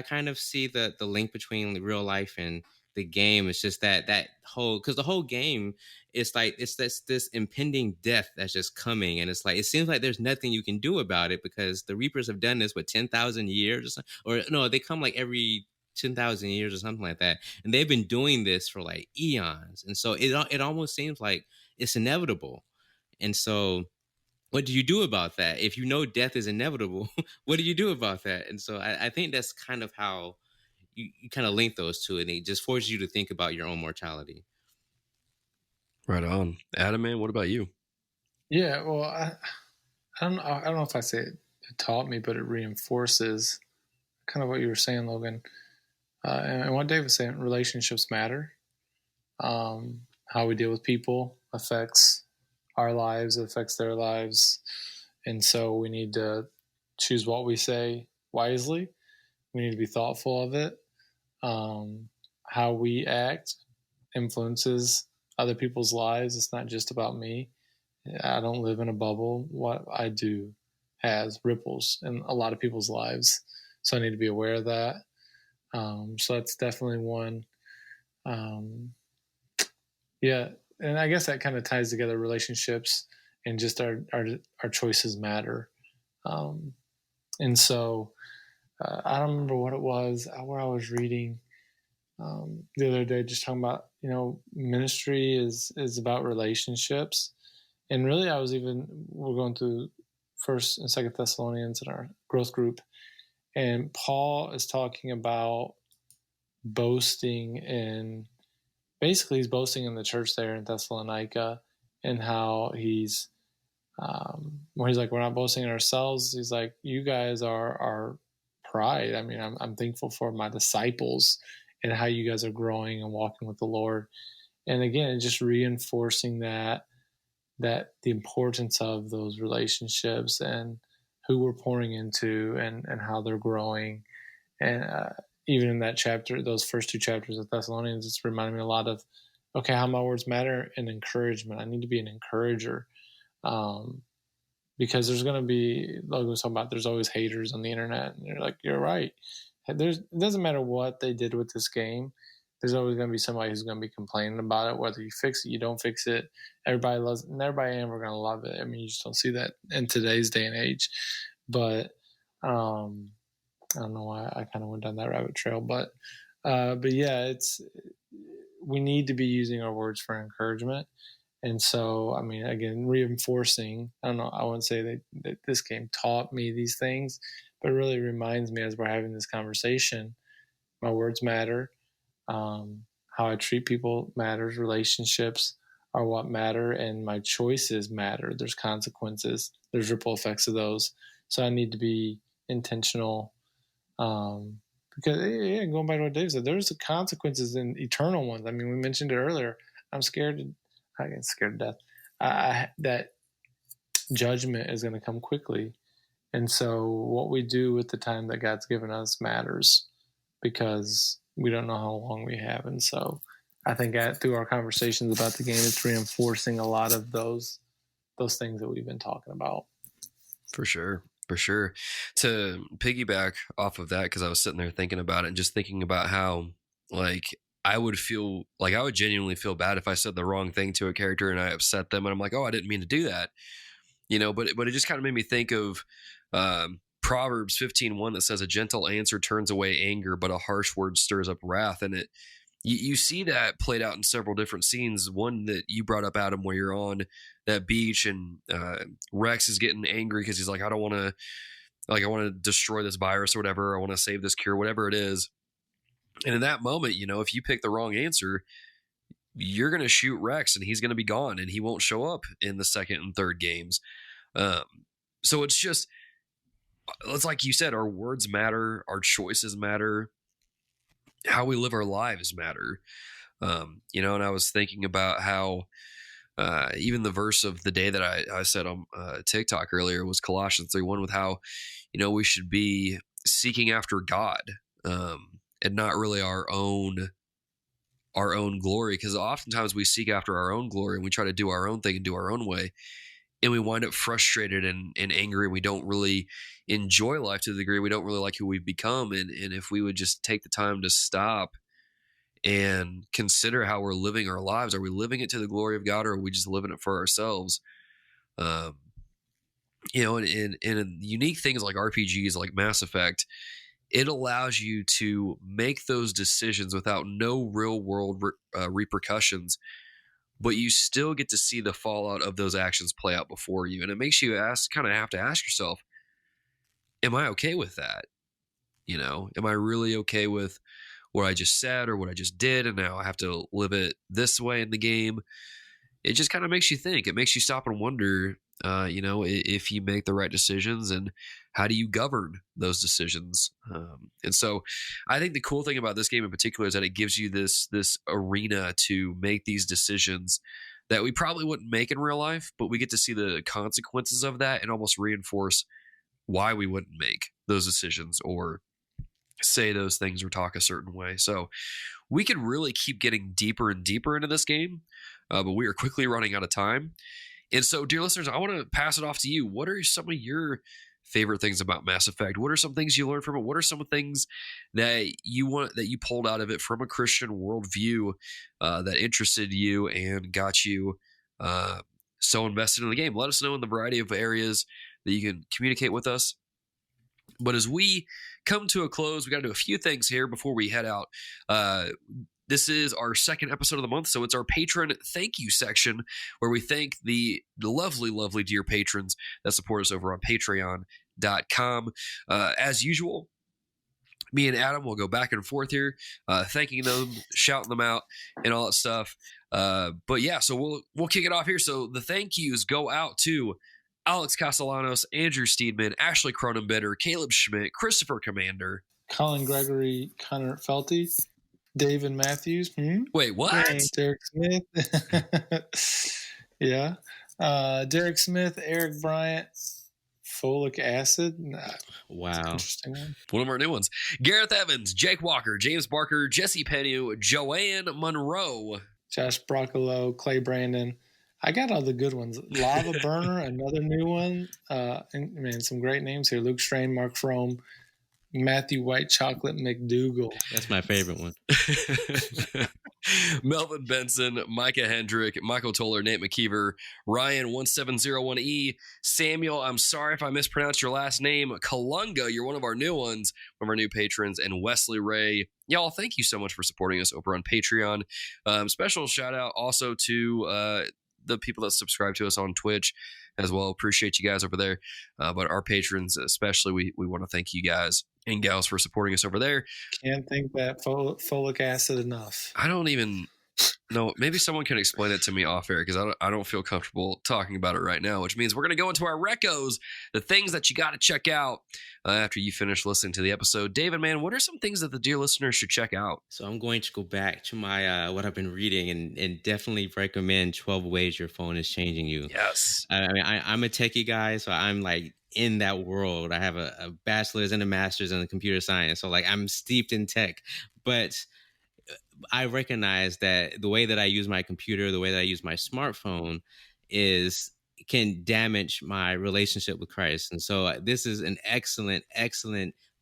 S4: kind of see the link between the real life and the game. It's just that whole, because the whole game is like it's this impending death that's just coming, and it's like it seems like there's nothing you can do about it because the Reapers have done this 10,000 years or something, or no, they come like every 10,000 years or something like that, and they've been doing this for like eons, and so it almost seems like it's inevitable. And so what do you do about that? If you know death is inevitable, what do you do about that? And so I think that's kind of how you kind of link those two, and it just forces you to think about your own mortality.
S2: Right on. Adam, man, what about you?
S3: Yeah, well, I don't know if I say it taught me, but it reinforces kind of what you were saying, Logan. And what Dave was saying, relationships matter. How we deal with people affects our lives, it affects their lives. And so we need to choose what we say wisely. We need to be thoughtful of it. How we act influences other people's lives. It's not just about me. I don't live in a bubble. What I do has ripples in a lot of people's lives. So I need to be aware of that. So that's definitely one. Yeah. And I guess that kind of ties together relationships and just our choices matter. And so I don't remember what it was where I was reading the other day, just talking about, ministry is about relationships. And really we're going through 1st and 2nd Thessalonians in our growth group. And Paul is talking about boasting he's boasting in the church there in Thessalonica, and how he's where he's like, we're not boasting in ourselves. He's like, you guys are our pride. I mean, I'm thankful for my disciples and how you guys are growing and walking with the Lord. And again, just reinforcing that the importance of those relationships and who we're pouring into and how they're growing. And even in that chapter, those first 2 chapters of Thessalonians, it's reminding me a lot of, okay, how my words matter and encouragement. I need to be an encourager. Because there's going to be, Logan was talking about, there's always haters on the internet. And you're like, you're right. It doesn't matter what they did with this game. There's always going to be somebody who's going to be complaining about it, whether you fix it, you don't fix it. Everybody loves it, and everybody ain't ever going to love it. I mean, you just don't see that in today's day and age. But I don't know why I kind of went down that rabbit trail. But yeah, we need to be using our words for encouragement. And so, I mean, again, reinforcing, I don't know, I wouldn't say that this game taught me these things, but it really reminds me as we're having this conversation, my words matter. How I treat people matters. Relationships are what matter, and my choices matter. There's consequences. There's ripple effects of those. So I need to be intentional Because going back to what Dave said, there's the consequences and eternal ones. I mean, we mentioned it earlier. I get scared to death. That judgment is going to come quickly. And so what we do with the time that God's given us matters, because we don't know how long we have. And so I think through our conversations about the game, it's reinforcing a lot of those things that we've been talking about. For sure.
S2: To piggyback off of that, because I was sitting there thinking about it and just thinking about how, like, I would genuinely feel bad if I said the wrong thing to a character and I upset them, and I'm like, oh, I didn't mean to do that, but it just kind of made me think of Proverbs 15:1 that says, a gentle answer turns away anger, but a harsh word stirs up wrath. And you see that played out in several different scenes. One that you brought up, Adam, where you're on that beach and Rex is getting angry because he's like, I want to destroy this virus or whatever. I want to save this cure, whatever it is. And in that moment, if you pick the wrong answer, you're going to shoot Rex and he's going to be gone and he won't show up in the second and third games. So it's like you said, our words matter, our choices matter, how we live our lives matter. And I was thinking about how even the verse of the day that I said on TikTok earlier was Colossians 3:1, with how, we should be seeking after God and not really our own glory. Because oftentimes we seek after our own glory and we try to do our own thing and do our own way. And we wind up frustrated and angry. And we don't really enjoy life to the degree we don't really like who we've become. And if we would just take the time to stop and consider how we're living our lives, are we living it to the glory of God, or are we just living it for ourselves? And unique things like RPGs, like Mass Effect, it allows you to make those decisions without no real world repercussions, but you still get to see the fallout of those actions play out before you. And it makes you have to ask yourself, am I okay with that? Am I really okay with what I just said or what I just did, and now I have to live it this way in the game? It just kind of makes you think. It makes you stop and wonder, if you make the right decisions and how do you govern those decisions. And so I think the cool thing about this game in particular is that it gives you this arena to make these decisions that we probably wouldn't make in real life, but we get to see the consequences of that and almost reinforce why we wouldn't make those decisions or say those things or talk a certain way. So we could really keep getting deeper and deeper into this game, but we are quickly running out of time. And so, dear listeners, I want to pass it off to you. What are some of your favorite things about Mass Effect? What are some things you learned from it? What are some things that you pulled out of it from a Christian worldview that interested you and got you so invested in the game? Let us know in the variety of areas that you can communicate with us. But as we come to a close, we got to do a few things here before we head out. This is our second episode of the month, so it's our patron thank you section where we thank the lovely, lovely dear patrons that support us over on patreon.com. As usual, me and Adam will go back and forth here, thanking them, shouting them out, and all that stuff. But yeah, so we'll kick it off here. So the thank yous go out to Alex Castellanos, Andrew Steedman, Ashley Cronenbitter, Caleb Schmidt, Christopher Commander,
S3: Colin Gregory, Connor Felty, David Matthews.
S2: Wait, what?
S3: Derek Smith. Yeah. Derek Smith, Eric Bryant, Folic Acid.
S4: Wow.
S3: Interesting one.
S2: One of our new ones. Gareth Evans, Jake Walker, James Barker, Jesse Pennew, Joanne Monroe,
S3: Josh Broccolo, Clay Brandon. I got all the good ones. Lava Burner, another new one. And man, some great names here. Luke Strain, Mark Frome, Matthew White Chocolate McDougal.
S4: That's my favorite one.
S2: Melvin Benson, Micah Hendrick, Michael Toller, Nate McKeever, Ryan1701E, Samuel, I'm sorry if I mispronounced your last name, Kalunga, you're one of our new ones, one of our new patrons, and Wesley Ray. Y'all, thank you so much for supporting us over on Patreon. Special shout out also to the people that subscribe to us on Twitch as well. Appreciate you guys over there. But our patrons especially, we want to thank you guys and gals for supporting us over there.
S3: Can't thank that folic acid enough.
S2: I don't even No, maybe someone can explain it to me off air because I don't feel comfortable talking about it right now, which means we're going to go into our recos, the things that you got to check out after you finish listening to the episode. David, man, what are some things that the dear listeners should check out?
S4: So I'm going to go back to my what I've been reading and definitely recommend 12 Ways Your Phone is Changing You.
S2: Yes.
S4: I mean, I'm a techie guy, so I'm like in that world. I have a bachelor's and a master's in computer science, so like I'm steeped in tech. But I recognize that the way that I use my computer, the way that I use my smartphone can damage my relationship with Christ. And so this is an excellent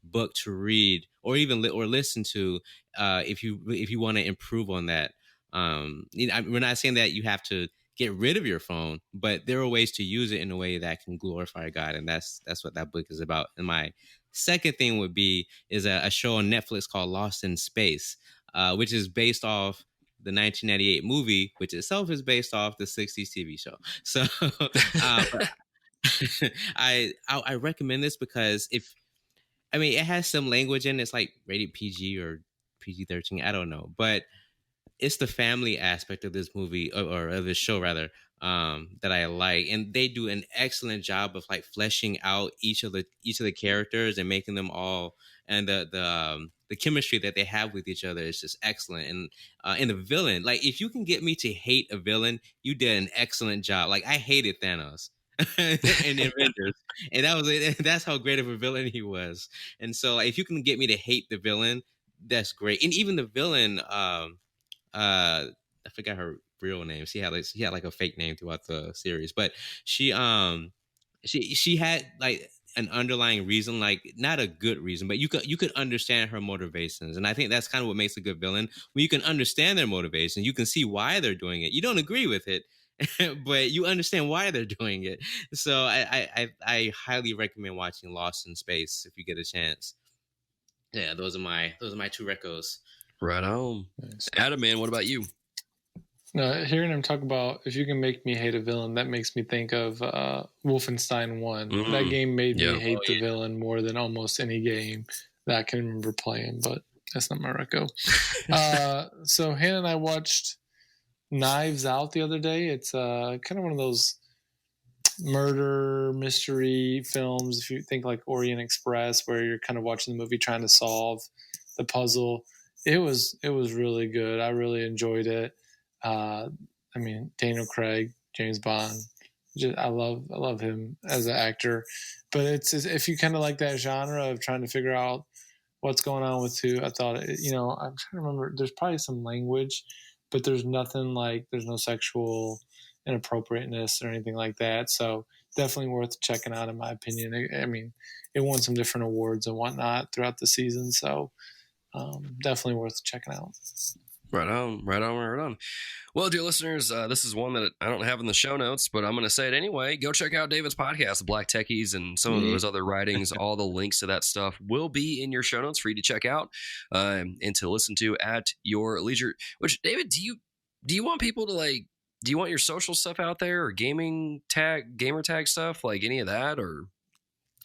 S4: book to read or even or listen to if you want to improve on that. We're not saying that you have to get rid of your phone, but there are ways to use it in a way that can glorify God. And that's what that book is about. And my second thing is a show on Netflix called Lost in Space. Which is based off the 1998 movie, which itself is based off the 60s TV show. So I recommend this because it has some language in it. It's like rated PG or PG-13. I don't know. But it's the family aspect of this movie or of this show rather that I like, and they do an excellent job of like fleshing out each of the characters and making them all, and the chemistry that they have with each other is just excellent. And the villain, like if you can get me to hate a villain, you did an excellent job. Like I hated Thanos in Avengers, and that was it. That's how great of a villain he was. And so if you can get me to hate the villain, that's great. And even the villain, I forgot her real name. She had like a fake name throughout the series, but she had like an underlying reason, like not a good reason, but you could understand her motivations. And I think that's kind of what makes a good villain. When you can understand their motivation, you can see why they're doing it. You don't agree with it, but you understand why they're doing it. So I highly recommend watching Lost in Space if you get a chance. Yeah, those are my two recos.
S2: Right on. Nice. Adam, man, what about you?
S3: Hearing him talk about if you can make me hate a villain, that makes me think of Wolfenstein 1. That game made me hate the villain more than almost any game that I can remember playing, but that's not my reco. So Hannah and I watched Knives Out the other day. It's kind of one of those murder mystery films, if you think like Orient Express, where you're kind of watching the movie trying to solve the puzzle. It was really good. I really enjoyed it. Daniel Craig, James Bond. I love him as an actor. But it's if you kind of like that genre of trying to figure out what's going on with who, I thought I'm trying to remember. There's probably some language, but there's nothing like there's no sexual inappropriateness or anything like that. So definitely worth checking out, in my opinion. It won some different awards and whatnot throughout the season. So definitely worth checking out.
S2: Right on. Well, dear listeners, this is one that I don't have in the show notes, but I'm going to say it anyway. Go check out David's podcast, The Black Techies, and some of his other writings. All the links to that stuff will be in your show notes for you to check out and to listen to at your leisure. Which, David, do you want people to do you want your social stuff out there or gamer tag stuff, like any of that, or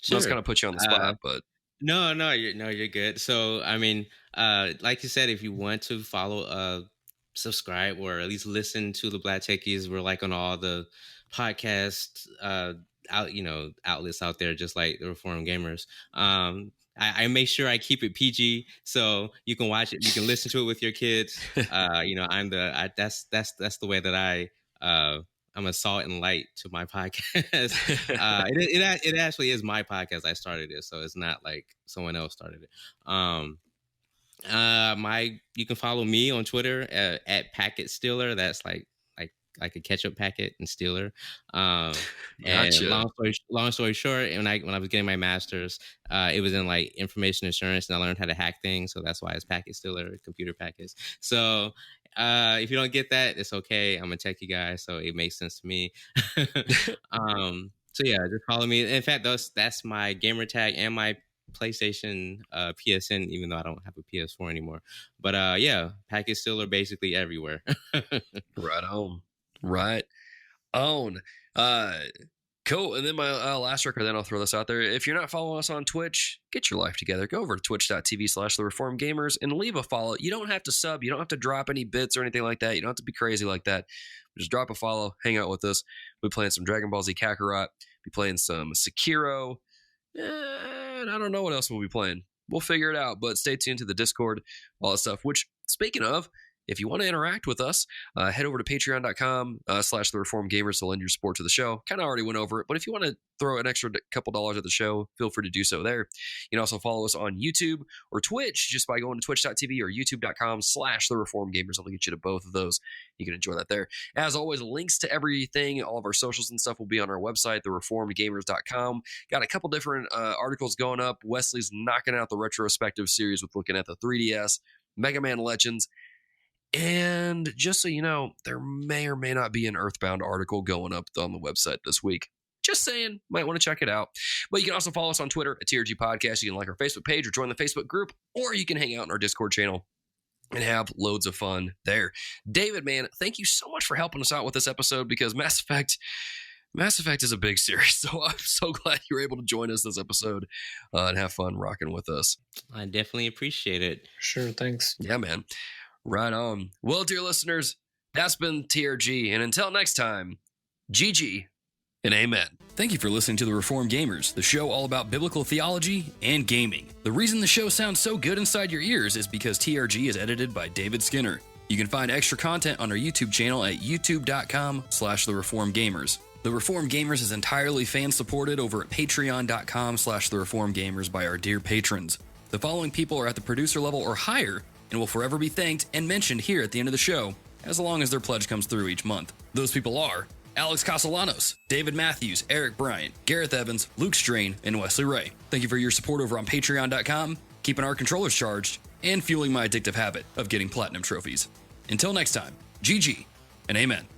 S4: sure.
S2: Let's kind of put you on the spot, but.
S4: No, you're good. So, like you said, if you want to follow, subscribe, or at least listen to the Black Techies, we're like on all the podcast outlets out there, just like the Reformed Gamers. I make sure I keep it PG, so you can watch it, you can listen to it with your kids. That's the way that I'm a salt and light to my podcast. It actually is my podcast. I started it, so it's not like someone else started it. You can follow me on Twitter at Packet Stealer. That's like a ketchup packet and Stealer.
S2: Gotcha.
S4: And long story short, when I was getting my master's, it was in like information assurance, and I learned how to hack things. So that's why it's Packet Stealer, computer packets. So if you don't get that, it's okay. I'm a techie guy, so it makes sense to me. So yeah, just follow me. In fact, that's my gamer tag and my PlayStation PSN, even though I don't have a PS4 anymore. But yeah, Packet Stealer basically everywhere.
S2: Right on. Cool. And then my last record, then I'll throw this out there. If you're not following us on Twitch, get your life together. Go over to twitch.tv/thereformedgamers and leave a follow. You don't have to sub. You don't have to drop any bits or anything like that. You don't have to be crazy like that. Just drop a follow. Hang out with us. We'll be playing some Dragon Ball Z Kakarot. Be playing some Sekiro. And I don't know what else we'll be playing. We'll figure it out. But stay tuned to the Discord, all that stuff. Which, speaking of, if you want to interact with us, head over to patreon.com/thereformedgamers to lend your support to the show. Kind of already went over it, but if you want to throw an extra couple dollars at the show, feel free to do so there. You can also follow us on YouTube or Twitch just by going to twitch.tv or youtube.com/thereformedgamers. I'll get you to both of those. You can enjoy that there. As always, links to everything, all of our socials and stuff will be on our website, thereformedgamers.com. Got a couple different articles going up. Wesley's knocking out the retrospective series with looking at the 3DS, Mega Man Legends. And just so you know, there may or may not be an Earthbound article going up on the website this week. Just saying, might want to check it out. But you can also follow us on Twitter at TRG Podcast. You can like our Facebook page or join the Facebook group, or you can hang out in our Discord channel and have loads of fun there. David, man, thank you so much for helping us out with this episode, because Mass Effect is a big series. So I'm so glad you were able to join us this episode and have fun rocking with us.
S4: I definitely appreciate it.
S3: Sure, thanks.
S2: Yeah, man. Right on. Well, dear listeners, that's been TRG. And until next time, GG and amen.
S5: Thank you for listening to The Reformed Gamers, the show all about biblical theology and gaming. The reason the show sounds so good inside your ears is because TRG is edited by David Skinner. You can find extra content on our YouTube channel at youtube.com/thereformedgamers. The Reformed Gamers is entirely fan-supported over at patreon.com/thereformedgamers by our dear patrons. The following people are at the producer level or higher and will forever be thanked and mentioned here at the end of the show, as long as their pledge comes through each month. Those people are Alex Castellanos, David Matthews, Eric Bryant, Gareth Evans, Luke Strain, and Wesley Ray. Thank you for your support over on patreon.com, keeping our controllers charged, and fueling my addictive habit of getting platinum trophies. Until next time, GG and amen.